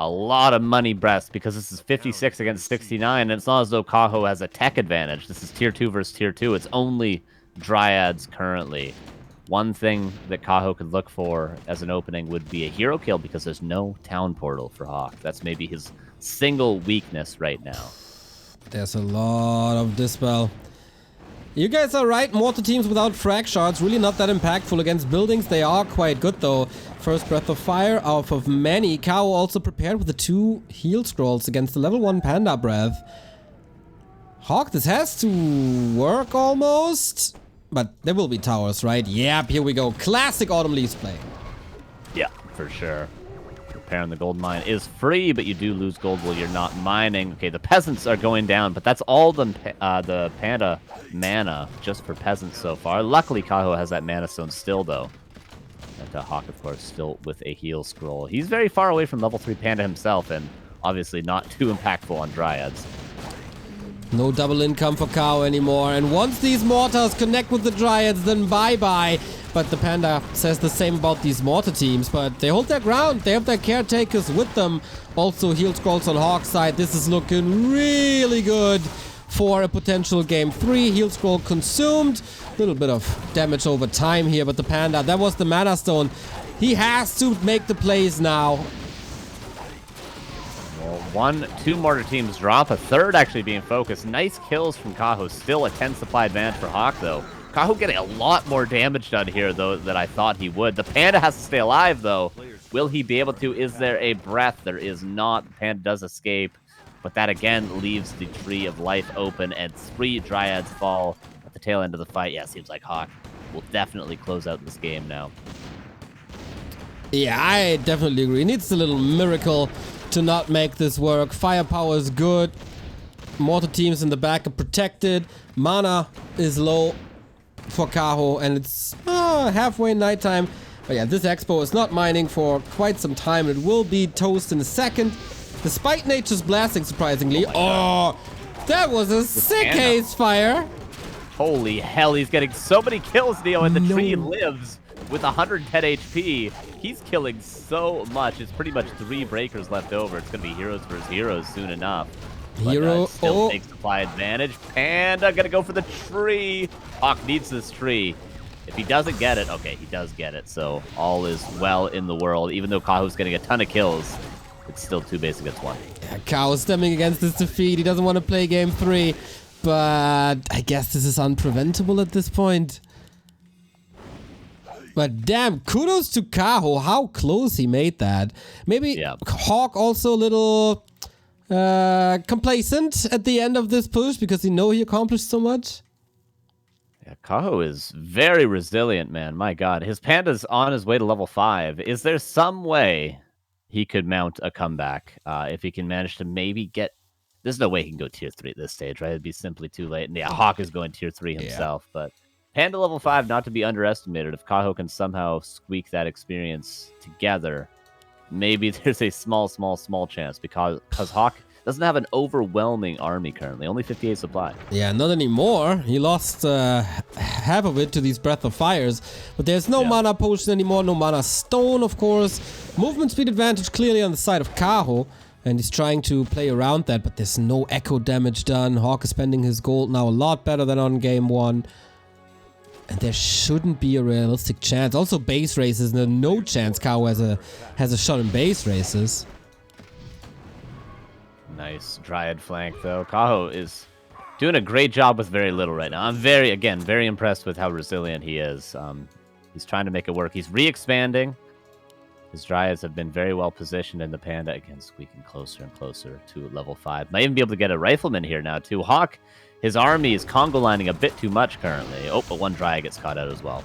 a lot of money breaths because this is 56 against 69, and it's not as though Kaho has a tech advantage. This is tier 2 versus tier 2. It's only Dryads currently. One thing that Kaho could look for as an opening would be a hero kill because there's no town portal for HawK. That's maybe his single weakness right now. There's a lot of Dispel. You guys are right. Mortar teams without frag shards really not that impactful against buildings. They are quite good though. First Breath of Fire out of many. Kaho also prepared with the 2 heal scrolls against the level 1 Panda Breath. HawK, this has to work almost. But there will be towers, right? Yep, here we go. Classic Autumn Leaves play. Yeah, for sure. Repairing the gold mine is free, but you do lose gold while you're not mining. Okay, the peasants are going down, but that's all the panda mana just for peasants so far. Luckily, Kaho has that mana stone still, though. And HawK, of course, still with a heal scroll. He's very far away from level 3 panda himself, and obviously not too impactful on dryads. No double income for Kaho anymore. And once these mortars connect with the dryads, then bye-bye. But the panda says the same about these mortar teams. But they hold their ground. They have their caretakers with them. Also heal scrolls on HawK's side. This is looking really good for a potential game 3. Heal scroll consumed. A little bit of damage over time here. But the panda, that was the mana stone. He has to make the plays now. Well, 2 mortar teams drop, a third actually being focused. Nice kills from Kaho. Still a 10 supply advantage for HawK, though. Kaho getting a lot more damage done here, though, than I thought he would. The panda has to stay alive, though. Will he be able to? Is there a breath? There is not. The panda does escape, but that again leaves the tree of life open, and 3 dryads fall at the tail end of the fight. Yeah, seems like HawK will definitely close out this game now. Yeah, I definitely agree. He needs a little miracle to not make this work. Firepower is good. Mortar teams in the back are protected. Mana is low for Kaho, and it's halfway nighttime. But yeah, this expo is not mining for quite some time. It will be toast in a second. Despite Nature's Blasting, surprisingly. Oh, that was a sick haze fire. Holy hell, he's getting so many kills, Neo, and the tree lives with 110 HP. He's killing so much. It's pretty much 3 breakers left over. It's going to be heroes versus heroes soon enough. Hero still takes supply advantage. Panda gonna go for the tree. HawK needs this tree. If he doesn't get it, okay, he does get it. So all is well in the world. Even though Kaho's getting a ton of kills, it's still 2 base against 1. Yeah, Kaho stemming against this defeat. He doesn't want to play game 3, but I guess this is unpreventable at this point. But damn, kudos to Kaho. How close he made that. Maybe HawK also a little complacent at the end of this push because he accomplished so much. Yeah, Kaho is very resilient, man. My God, his panda's on his way to level 5. Is there some way he could mount a comeback if he can manage to maybe get? There's no way he can go tier 3 at this stage, right? It'd be simply too late. And yeah, HawK is going tier 3 himself, but panda level 5 not to be underestimated. If Kaho can somehow squeak that experience together, maybe there's a small chance because HawK doesn't have an overwhelming army currently. Only 58 supply. Yeah, not anymore. He lost half of it to these Breath of Fires. But there's no mana potion anymore. No mana stone, of course. Movement speed advantage clearly on the side of Kaho. And he's trying to play around that. But there's no echo damage done. HawK is spending his gold now a lot better than on game 1. And there shouldn't be a realistic chance. Also base races, no chance Kaho has a shot in base races. Nice dryad flank though. Kaho is doing a great job with very little right now. I'm very impressed with how resilient he is. He's trying to make it work. He's re-expanding. His dryads have been very well positioned, and the panda again squeaking closer and closer to level 5. Might even be able to get a rifleman here now too. HawK, his army is Congo lining a bit too much currently. Oh, but 1 dryad gets caught out as well.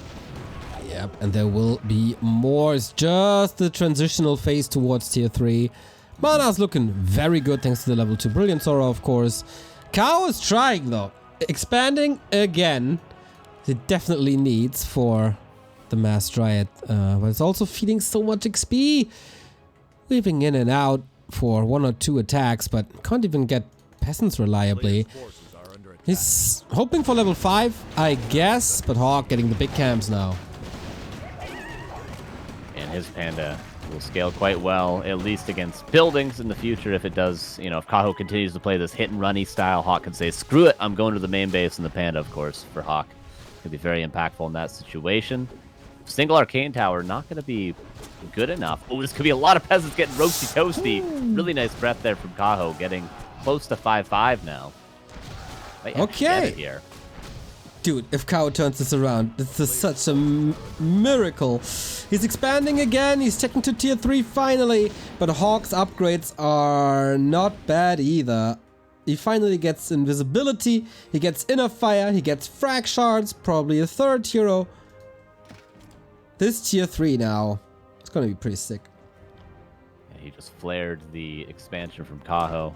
Yep, and there will be more. It's just the transitional phase towards tier 3. Mana's looking very good thanks to the level 2 Brilliant Sora, of course. Kaho is trying though. Expanding again. It definitely needs for the Mass Dryad. But it's also feeding so much XP. Weaving in and out for 1 or 2 attacks, but can't even get peasants reliably. He's hoping for level 5, I guess, but HawK getting the big camps now. And his panda will scale quite well, at least against buildings in the future. If it does, if Kaho continues to play this hit and runny style, HawK can say, screw it, I'm going to the main base, and the panda, of course, for HawK, could be very impactful in that situation. Single arcane tower, not going to be good enough. Oh, this could be a lot of peasants getting roasty toasty. Really nice breath there from Kaho, getting close to 5-5 now. Okay. Here. Dude, if Kaho turns this around, this is such a miracle. He's expanding again, he's checking to tier 3 finally, but HawK's upgrades are not bad either. He finally gets invisibility, he gets inner fire, he gets frag shards, probably a third hero. This tier 3 now, it's gonna be pretty sick. Yeah, he just flared the expansion from Kaho.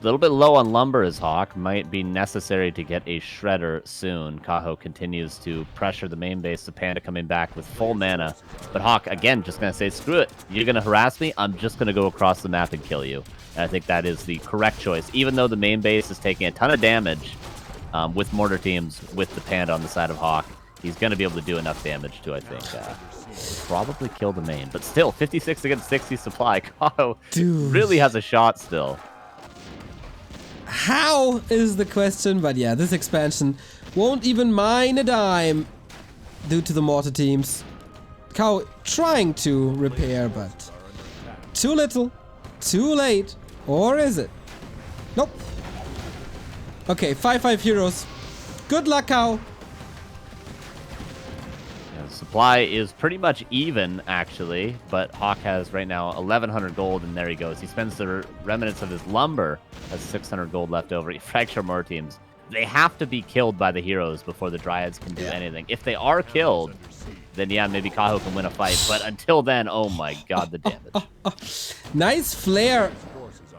A little bit low on lumber as HawK. Might be necessary to get a shredder soon. Kaho continues to pressure the main base. The Panda coming back with full mana. But HawK, again, just going to say, screw it. You're going to harass me? I'm just going to go across the map and kill you. And I think that is the correct choice. Even though the main base is taking a ton of damage with mortar teams with the Panda on the side of HawK, he's going to be able to do enough damage to, I think, probably kill the main. But still, 56 against 60 supply. Kaho really has a shot still. How is the question, but yeah, this expansion won't even mine a dime due to the mortar teams. Kaho trying to repair, but too little, too late, or is it? Nope. Okay, 5/5 heroes. Good luck, Kaho. Supply is pretty much even, actually, but HawK has right now 1,100 gold, and there he goes. He spends the remnants of his lumber, has 600 gold left over. He fractured more teams. They have to be killed by the heroes before the Dryads can do anything. If they are killed, then yeah, maybe Kaho can win a fight, but until then, oh my god, the damage. Nice flare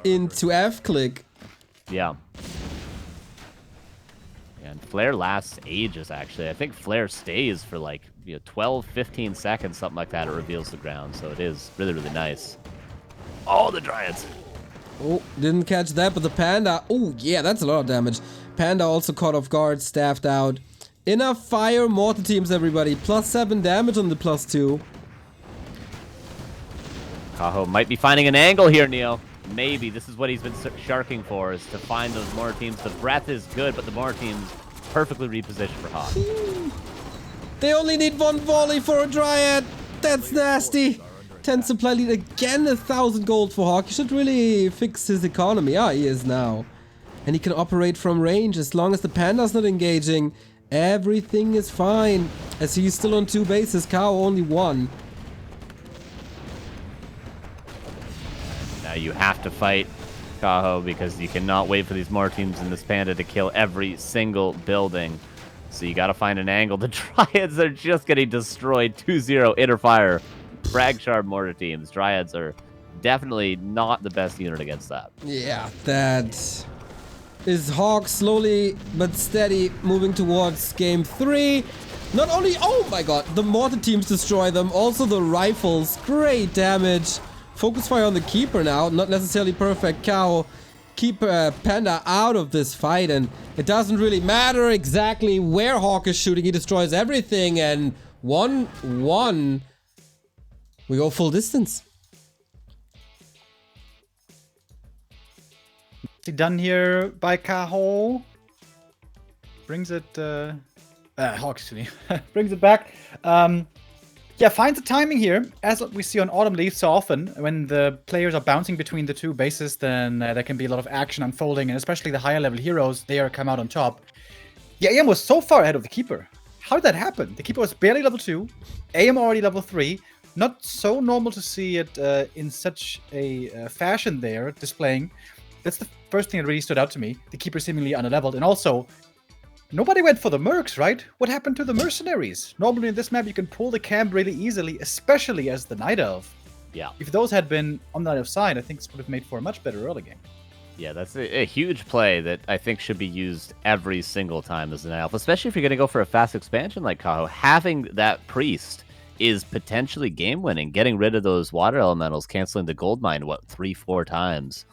into F-click. Yeah. And Flare lasts ages, actually. I think Flare stays for like 12, 15 seconds, something like that. It reveals the ground, so it is really, really nice. Oh, the Dryads. Oh, didn't catch that, but the Panda. Oh, yeah, that's a lot of damage. Panda also caught off guard, staffed out. Inner fire, mortar teams, everybody. +7 damage on the +2. Kaho might be finding an angle here, Neo. Maybe. This is what he's been sharking for, is to find those mortar teams. The breath is good, but the mortar teams perfectly repositioned for HawK. They only need one volley for a Dryad. That's nasty. 10 supply lead again, 1,000 gold for HawK. He should really fix his economy. Ah, he is now. And he can operate from range as long as the Panda's not engaging. Everything is fine. As he's still on 2 bases, Kaho only 1. Now you have to fight Kaho because you cannot wait for these mortar teams and this Panda to kill every single building. So you gotta find an angle. The Dryads are just getting destroyed. 2-0 inner fire. Frag shard mortar teams. Dryads are definitely not the best unit against that. Yeah, that is HawK slowly but steady moving towards game 3. Not only, oh my god, the mortar teams destroy them, also the rifles, great damage. Focus fire on the keeper now, not necessarily perfect. Kaho keep Panda out of this fight, and it doesn't really matter exactly where HawK is shooting. He destroys everything, and 1-1. We go full distance. Done here by Kaho. Brings it, HawK, excuse me. Brings it back. Yeah, finds the timing here. As we see on Autumn Leaf so often, when the players are bouncing between the 2 bases, then there can be a lot of action unfolding, and especially the higher level heroes, they are come out on top. Yeah, AM was so far ahead of the Keeper. How did that happen? The Keeper was barely level 2, AM already level 3. Not so normal to see it in such a fashion there, displaying. That's the first thing that really stood out to me. The Keeper seemingly underleveled, and also, nobody went for the mercs, right? What happened to the mercenaries? Normally in this map you can pull the camp really easily, especially as the Night Elf. Yeah. If those had been on the Night Elf side, I think this would have made for a much better early game. Yeah, that's a huge play that I think should be used every single time as an Night Elf, especially if you're going to go for a fast expansion like Kaho. Having that priest is potentially game-winning. Getting rid of those water elementals, canceling the gold mine, 3-4 times.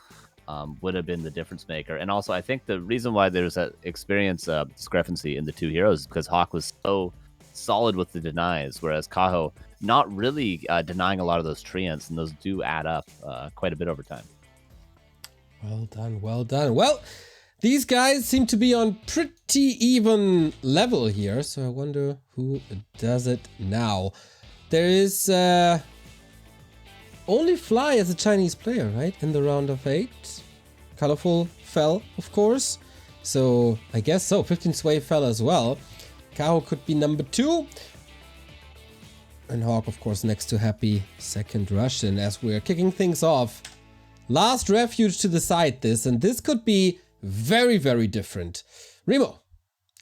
Would have been the difference maker. And also, I think the reason why there's that experience discrepancy in the 2 heroes is because HawK was so solid with the denies, whereas Kaho not really denying a lot of those treants, and those do add up quite a bit over time. Well done, well done. Well, these guys seem to be on pretty even level here, so I wonder who does it now. There is only Fly as a Chinese player, right? In the round of 8. Colorful fell, of course. So I guess so. 15 Sway fell as well. Kaho could be number 2. And HawK, of course, next to Happy, second Russian as we're kicking things off. Last refuge to decide this, and this could be very, very different. Remo,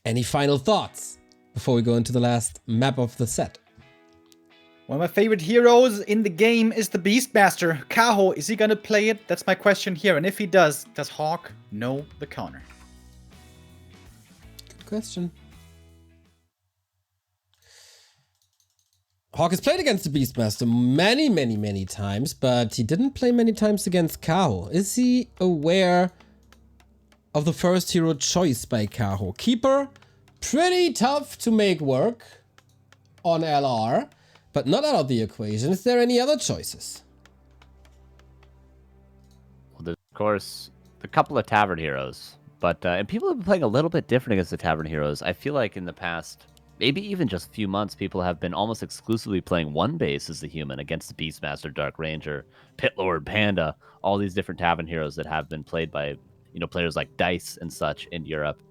any final thoughts before we go into the last map of the set? One of my favorite heroes in the game is the Beastmaster. Kaho, is he gonna play it? That's my question here. And if he does HawK know the counter? Good question. HawK has played against the Beastmaster many, many, many times, but he didn't play many times against Kaho. Is he aware of the first hero choice by Kaho? Keeper, pretty tough to make work on LR, but not out of the equation. Is there any other choices? Well, there's, of course, a couple of Tavern heroes, but and people have been playing a little bit different against the Tavern heroes. I feel like in the past, maybe even just a few months, people have been almost exclusively playing one base as the human against the Beastmaster, Dark Ranger, Pit Lord, Panda, all these different Tavern heroes that have been played by, you know, players like Dice and such in Europe.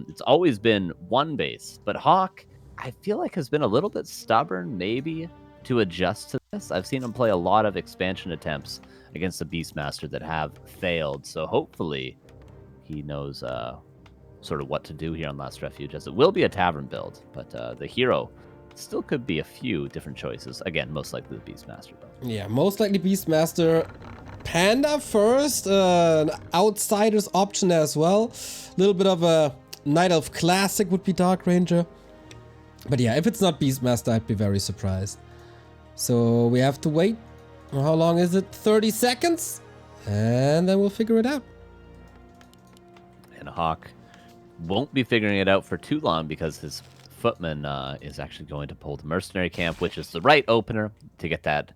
It's always been one base, but HawK, I feel like, has been a little bit stubborn, maybe, to adjust to this. I've seen him play a lot of expansion attempts against the Beastmaster that have failed, so hopefully he knows sort of what to do here on Last Refuge, as it will be a Tavern build, but the hero still could be a few different choices. Again, most likely the Beastmaster, though. Yeah, most likely Beastmaster. Panda first, an outsider's option as well. A little bit of a Night Elf classic would be Dark Ranger. But yeah, if it's not Beastmaster, I'd be very surprised. So we have to wait. How long is it? 30 seconds? And then we'll figure it out. And HawK won't be figuring it out for too long because his footman is actually going to pull the mercenary camp, which is the right opener to get that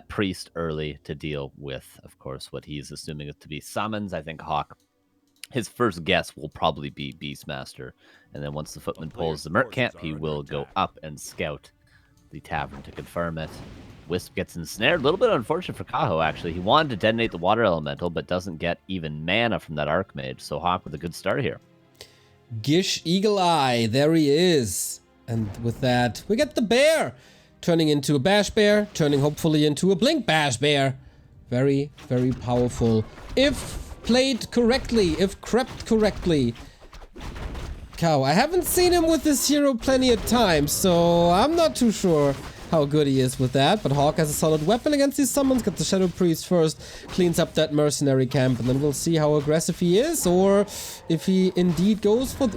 priest early to deal with, of course, what he's assuming to be summons. I think HawK, his first guess will probably be Beastmaster, and then once the footman pulls the merc camp, he will go up and scout the tavern to confirm it. Wisp gets ensnared. A little bit unfortunate for Kaho, actually. He wanted to detonate the water elemental, but doesn't get even mana from that Archmage, so HawK with a good start here. Gish Eagle Eye, there he is. And with that, we get the bear turning into a Bash Bear, turning hopefully into a Blink Bash Bear. Very, very powerful. If played correctly, if crept correctly. Cow, I haven't seen him with this hero plenty of times, so I'm not too sure how good he is with that. But HawK has a solid weapon against these summons. Got the Shadow Priest first, cleans up that mercenary camp, and then we'll see how aggressive he is, or if he indeed goes for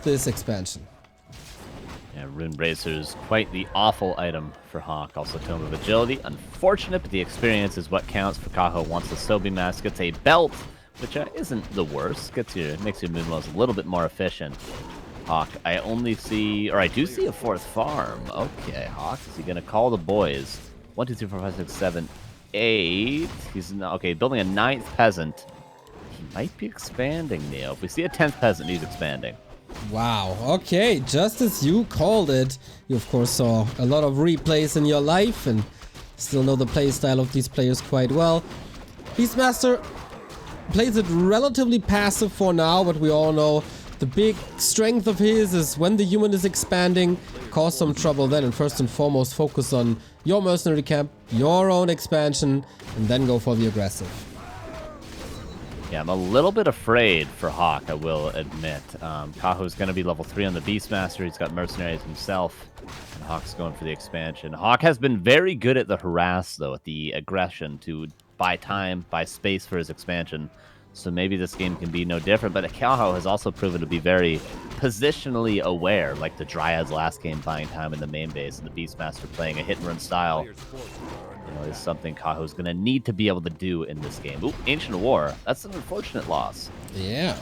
this expansion. Yeah, Rune Bracer's quite the awful item for HawK. Also Tome of Agility. Unfortunate, but the experience is what counts for Kaho. Once the Sobi Mask gets a belt, which isn't the worst. Makes your Moonwells a little bit more efficient. HawK, I do see a fourth farm. Okay, HawK, is he going to call the boys? 1, 2, 3, 4, 5, 6, 7, 8. He's not, okay, building a 9th peasant. He might be expanding, Neo. If we see a 10th peasant, he's expanding. Wow, okay, just as you called it. You of course saw a lot of replays in your life and still know the playstyle of these players quite well. Beastmaster plays it relatively passive for now, but we all know the big strength of his is when the human is expanding, cause some trouble then, and first and foremost focus on your mercenary camp, your own expansion, and then go for the aggressive. Yeah, I'm a little bit afraid for HawK, I will admit. Kaho's going to be level 3 on the Beastmaster. He's got mercenaries himself, and HawK's going for the expansion. HawK has been very good at the harass, though, at the aggression to buy time, buy space for his expansion. So maybe this game can be no different. But Kaho has also proven to be very positionally aware, like the Dryad's last game buying time in the main base, and the Beastmaster playing a hit-and-run style. Is something Kaho's going to need to be able to do in this game. Ooh, Ancient War. That's an unfortunate loss. Yeah.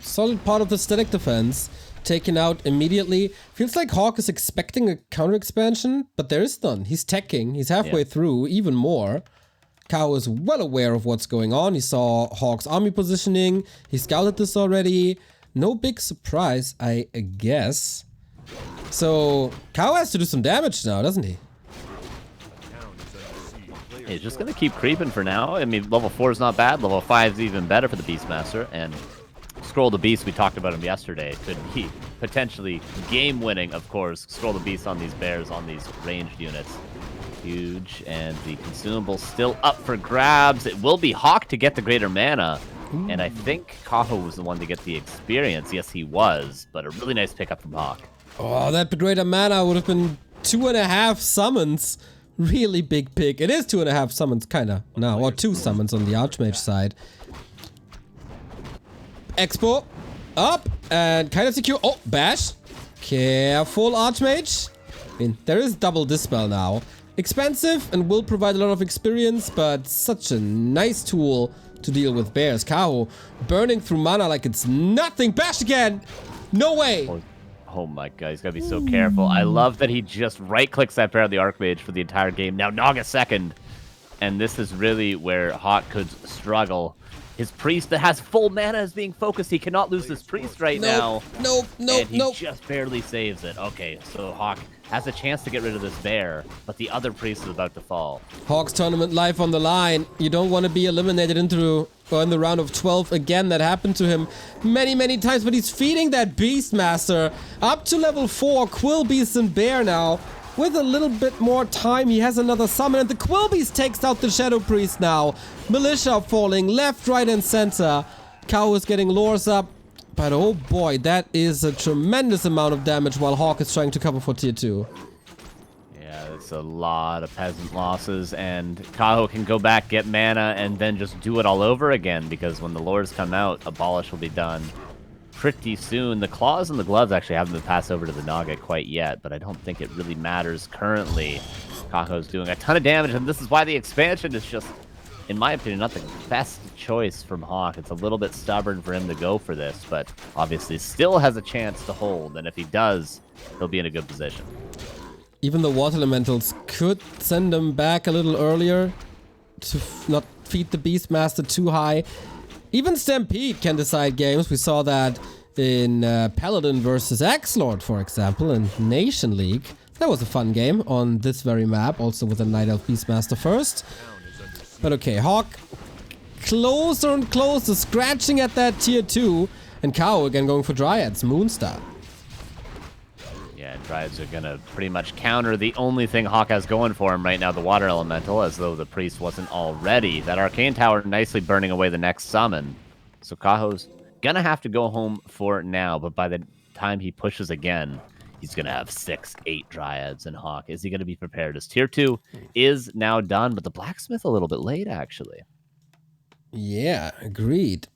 Solid part of the static defense. Taken out immediately. Feels like HawK is expecting a counter expansion, but there is none. He's teching. He's halfway through, even more. Kaho is well aware of what's going on. He saw HawK's army positioning. He scouted this already. No big surprise, I guess. So, Kaho has to do some damage now, doesn't he? He's just going to keep creeping for now. I mean, level 4 is not bad. Level 5 is even better for the Beastmaster. And Scroll the Beast, we talked about him yesterday, could be potentially game-winning, of course. Scroll the Beast on these bears, on these ranged units. Huge, and the consumable still up for grabs. It will be HawK to get the greater mana. And I think Kaho was the one to get the experience. Yes, he was, but a really nice pickup from HawK. Oh, that greater mana would have been 2.5 summons. Really big pick. It is 2.5 summons, kinda. No, or 2 summons on the Archmage side. Expo. Up. And kind of secure. Oh, bash. Careful, Archmage. I mean, there is double Dispel now. Expensive and will provide a lot of experience, but such a nice tool to deal with bears. Kaho burning through mana like it's nothing. Bash again. No way. Oh my god, he's gotta be so careful. I love that he just right-clicks that bear on the Archmage for the entire game. Now Naga second. And this is really where HawK could struggle. His priest that has full mana is being focused. He cannot lose this priest right now. Nope, And he just barely saves it. Okay, so HawK has a chance to get rid of this bear, but the other priest is about to fall. HawK's tournament life on the line. You don't want to be eliminated in the round of 12 again. That happened to him many times, but he's feeding that Beastmaster up to level 4. Quill Beast and Bear now. With a little bit more time, he has another summon, and the Quill Beast takes out the Shadow Priest now. Militia falling left, right, and center. Kaho is getting lures up, but oh boy, that is a tremendous amount of damage while HawK is trying to cover for tier 2. Yeah, it's a lot of peasant losses, and Kaho can go back, get mana, and then just do it all over again, because when the lures come out, Abolish will be done pretty soon. The claws and the gloves actually haven't been passed over to the Naga quite yet, but I don't think it really matters currently. Kaho's doing a ton of damage, and this is why the expansion is just, in my opinion, not the best choice from HawK. It's a little bit stubborn for him to go for this, but obviously still has a chance to hold, and if he does, he'll be in a good position. Even the Water Elementals could send him back a little earlier to not feed the Beastmaster too high. Even Stampede can decide games. We saw that in Paladin versus Axlord, for example, in Nation League. That was a fun game on this very map, also with a Night Elf Beastmaster first. But okay, HawK closer and closer, scratching at that tier 2. And Kaho again going for Dryads, Moonstar. Yeah, Dryads are gonna pretty much counter the only thing HawK has going for him right now, the Water Elemental, as though the Priest wasn't already. That Arcane Tower nicely burning away the next summon. So Kaho's gonna have to go home for now, but by the time he pushes again, he's gonna have 6-8 Dryads and HawK. Is he gonna be prepared? His tier 2 is now done, but the Blacksmith a little bit late, actually. Yeah, agreed.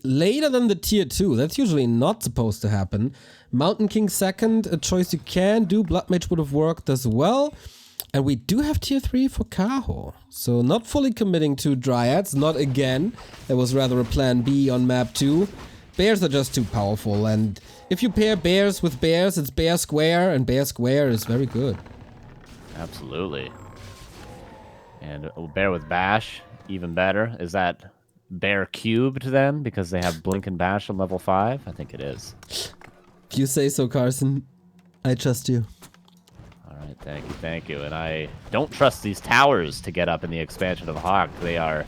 Later than the tier 2, that's usually not supposed to happen. Mountain King second, a choice you can do. Blood Mage would have worked as well. And we do have tier 3 for Kaho. So not fully committing to Dryads, not again. There was rather a plan B on map 2. Bears are just too powerful, and if you pair bears with bears, it's bear square, and bear square is very good. Absolutely. And bear with bash, even better. Is that bear cubed then, because they have blink and bash on level 5? I think it is. If you say so, Carson, I trust you. All right, thank you. And I don't trust these towers to get up in the expansion of HawK. They are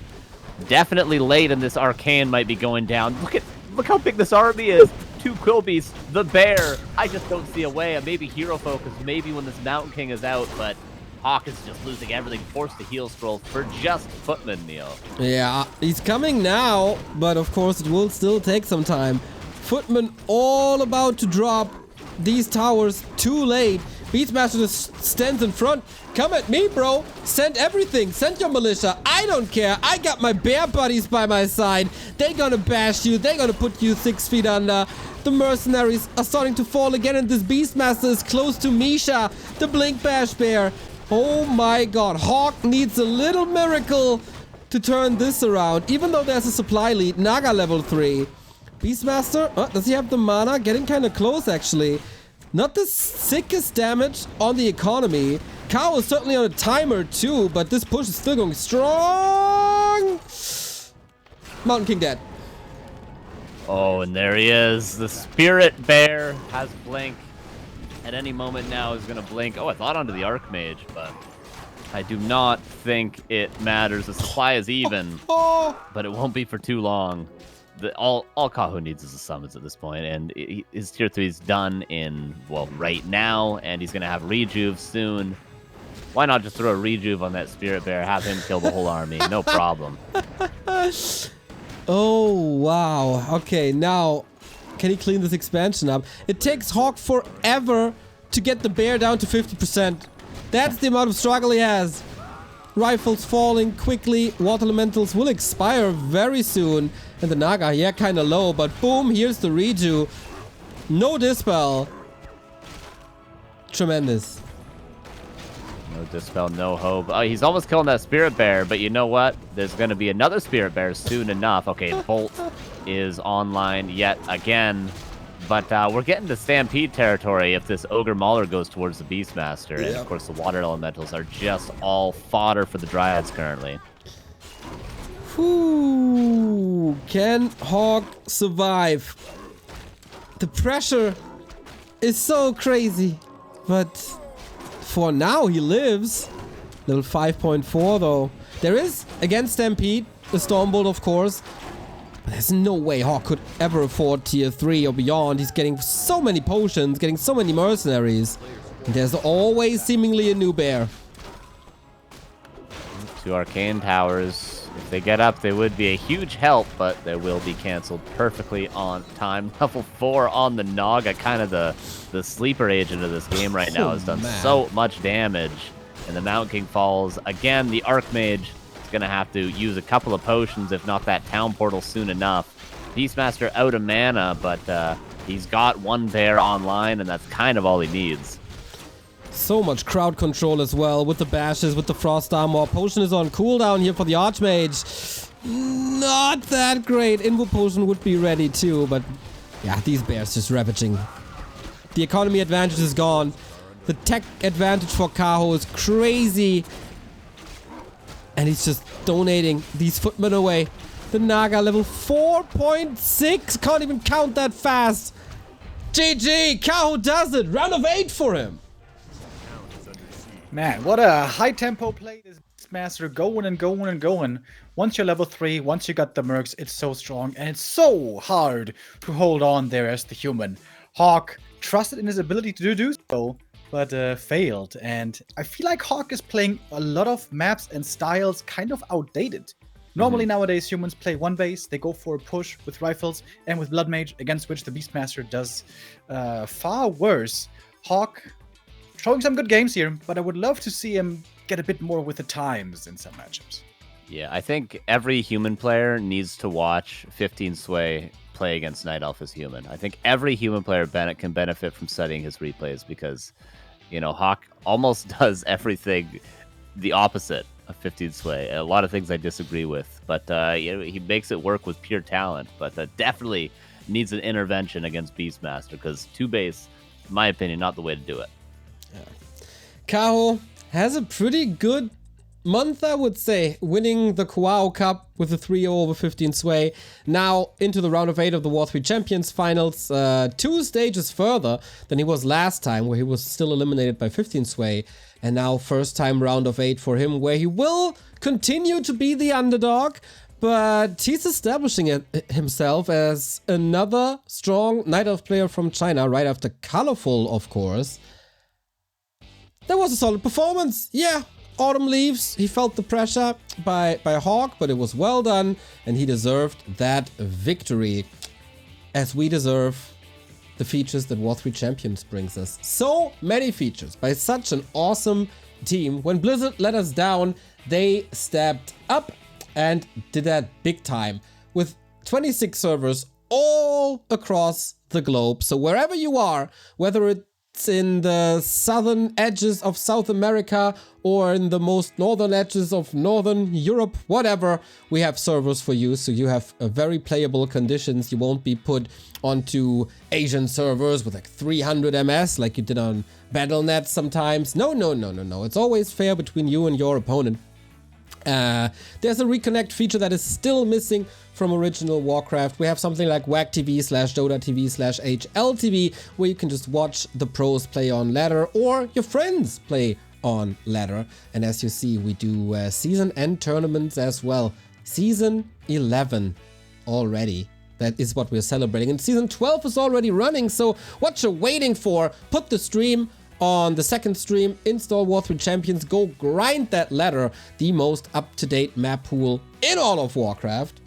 definitely late, and this arcane might be going down. Look how big this army is. 2 Quill Beasts, the bear. I just don't see a way. Maybe hero focus, maybe when this Mountain King is out, but HawK is just losing everything, forced to heal scroll for just Footman, Neil. Yeah, he's coming now, but of course it will still take some time. Footman all about to drop these towers too late. Beastmaster just stands in front. Come at me, bro. Send everything. Send your militia. I don't care. I got my bear buddies by my side. They're gonna bash you. They're gonna put you 6 feet under. The mercenaries are starting to fall again, and this Beastmaster is close to Misha, the Blink Bash Bear. Oh my god. HawK needs a little miracle to turn this around, even though there's a supply lead. Naga level 3. Beastmaster, does he have the mana? Getting kind of close, actually. Not the sickest damage on the economy. Kaho is certainly on a timer, too, but this push is still going strong. Mountain King dead. Oh, and there he is. The Spirit Bear has blink. At any moment now is going to blink. Oh, I thought onto the Archmage, but I do not think it matters. The supply is even, but it won't be for too long. all Kaho needs is a summons at this point, and his tier 3 is done right now, and he's gonna have rejuve soon. Why not just throw a rejuve on that Spirit Bear, have him kill the whole army, no problem. Oh wow. Okay, now can he clean this expansion up? It takes HawK forever to get the bear down to 50%. That's the amount of struggle he has. Rifles falling quickly. Water elementals will expire very soon. And the Naga, yeah, kind of low, but boom, here's the redo. No dispel. Tremendous. No dispel, no hope. Oh, he's almost killing that Spirit Bear, but you know what? There's going to be another Spirit Bear soon enough. Okay, Bolt is online yet again. But we're getting to Stampede territory if this Ogre Mauler goes towards the Beastmaster. And, of course, the Water Elementals are just all fodder for the Dryads currently. Whew. Can HawK survive? The pressure is so crazy. But for now, he lives. Level 5.4, though. There is, against Stampede, the Stormbolt, of course. There's no way HawK could ever afford tier 3 or beyond. He's getting so many potions, getting so many mercenaries. And there's always seemingly a new bear. 2 Arcane Towers. If they get up, they would be a huge help, but they will be cancelled perfectly on time. Level 4 on the Naga, kind of the sleeper agent of this game right now, has done so much damage. And the Mountain King falls. Again, the Archmage going to have to use a couple of potions, if not that town portal soon enough. Beastmaster out of mana, but he's got one bear online, and that's kind of all he needs. So much crowd control as well, with the bashes, with the frost armor. Potion is on cooldown here for the Archmage. Not that great. Invo potion would be ready too, but yeah, these bears just ravaging. The economy advantage is gone. The tech advantage for Kaho is crazy. And he's just donating these footmen away. The Naga level 4.6. Can't even count that fast. GG. Kaho does it. Round of 8 for him. Man, what a high tempo play this Beastmaster, going and going and going. Once you're level 3, once you got the mercs, it's so strong. And it's so hard to hold on there as the human. HawK trusted in his ability to do so, but failed. And I feel like HawK is playing a lot of maps and styles kind of outdated. Normally nowadays humans play one base, they go for a push with rifles and with Blood Mage, against which the Beastmaster does far worse. HawK showing some good games here, but I would love to see him get a bit more with the times in some matchups. Yeah, I think every human player needs to watch 15 Sway play against Night Elf as human. I think every human player can benefit from studying his replays because, you know, HawK almost does everything the opposite of 15 Sway. A lot of things I disagree with, but you know, he makes it work with pure talent, but definitely needs an intervention against Beastmaster because 2 base, in my opinion, not the way to do it. Yeah. Kaho has a pretty good month, I would say, winning the Kaho Cup with a 3-0 over 15 Sway. Now into the round of 8 of the W3Champions finals, 2 stages further than he was last time, where he was still eliminated by 15 Sway. And now first time round of 8 for him, where he will continue to be the underdog, but he's establishing himself as another strong Night Elf player from China, right after Colorful, of course. That was a solid performance. Yeah, Autumn Leaves. He felt the pressure by HawK, but it was well done, and he deserved that victory. As we deserve the features that W3Champions brings us. So many features by such an awesome team. When Blizzard let us down, they stepped up and did that big time with 26 servers all across the globe. So wherever you are, whether it's in the southern edges of South America or in the most northern edges of Northern Europe, whatever, we have servers for you, so you have very playable conditions. You won't be put onto Asian servers with like 300 MS like you did on Battle.net sometimes. No. It's always fair between you and your opponent. There's a reconnect feature that is still missing from original Warcraft. We have something like WACTV/DotaTV/HLTV, where you can just watch the pros play on ladder or your friends play on ladder. And as you see, we do season end tournaments as well. Season 11 already. That is what we're celebrating. And Season 12 is already running, so what you're waiting for, put the stream on the second stream, install War3Champions, go grind that ladder, the most up-to-date map pool in all of Warcraft.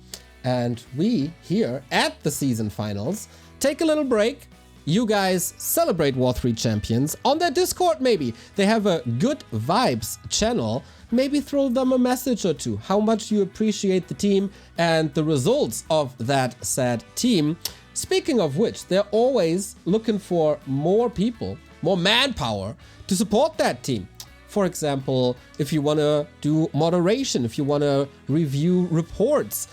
And we, here at the season finals, take a little break. You guys celebrate War3Champions on their Discord maybe. They have a Good Vibes channel. Maybe throw them a message or two, how much you appreciate the team and the results of that said team. Speaking of which, they're always looking for more people, more manpower to support that team. For example, if you want to do moderation, if you want to review reports,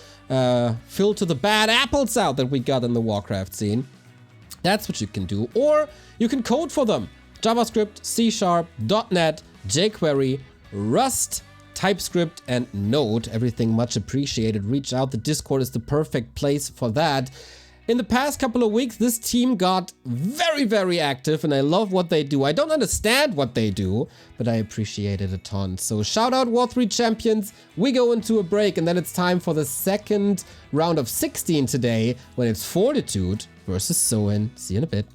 filter the bad apples out that we got in the Warcraft scene, that's what you can do. Or you can code for them. JavaScript, C#, .NET, jQuery, Rust, TypeScript, and Node. Everything much appreciated. Reach out. The Discord is the perfect place for that. In the past couple of weeks, this team got very, very active, and I love what they do. I don't understand what they do, but I appreciate it a ton. So shout out War3Champions. We go into a break, and then it's time for the second round of 16 today, when it's Fortitude versus Soin. See you in a bit.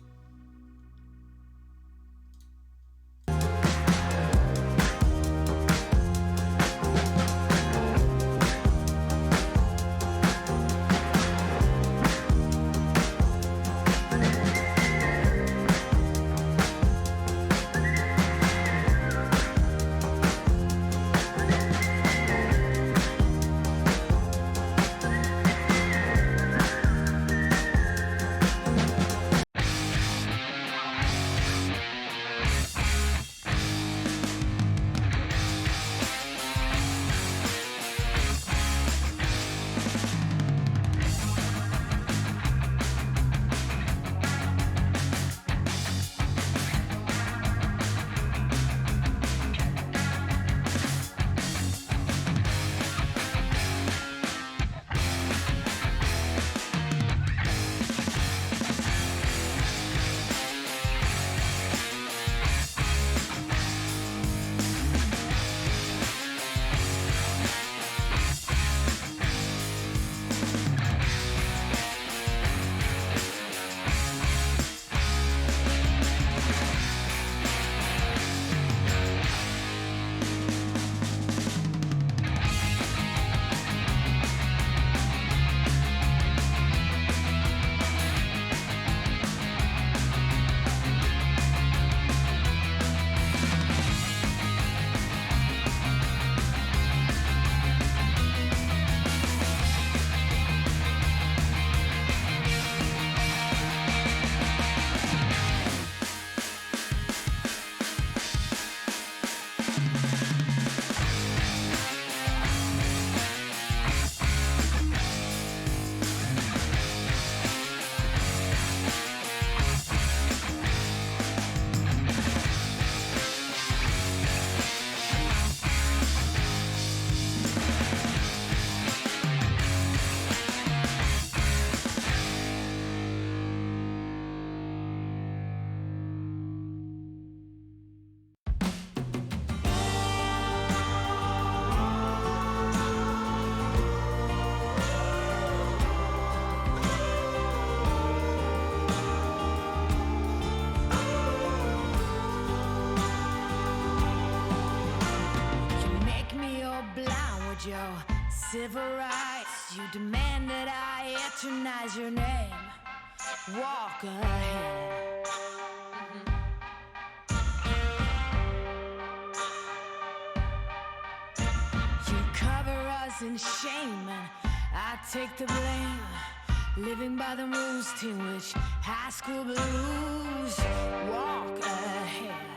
Your civil rights, you demand that I eternize your name. Walk ahead. You cover us in shame, and I take the blame. Living by the rules to which high school blues. Walk ahead.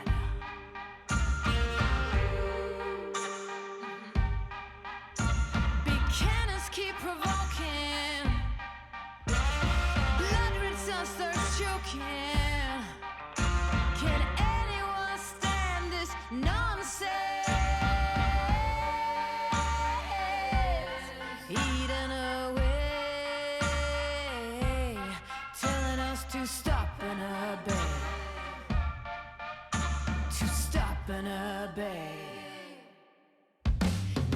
Keep provoking. Blood-red sun starts choking. Can anyone stand this nonsense? Eating away, telling us to stop and obey. To stop and obey.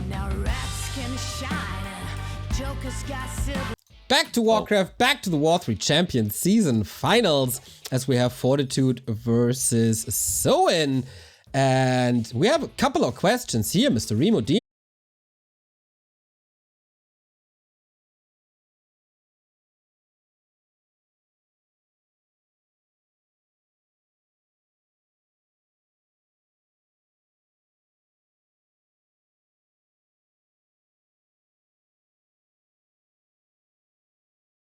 Now rats can shine. Joker's got silver. Back to Warcraft, back to the War3Champions season finals, as we have Fortitude versus Soin. And we have a couple of questions here, Mr. Remo D.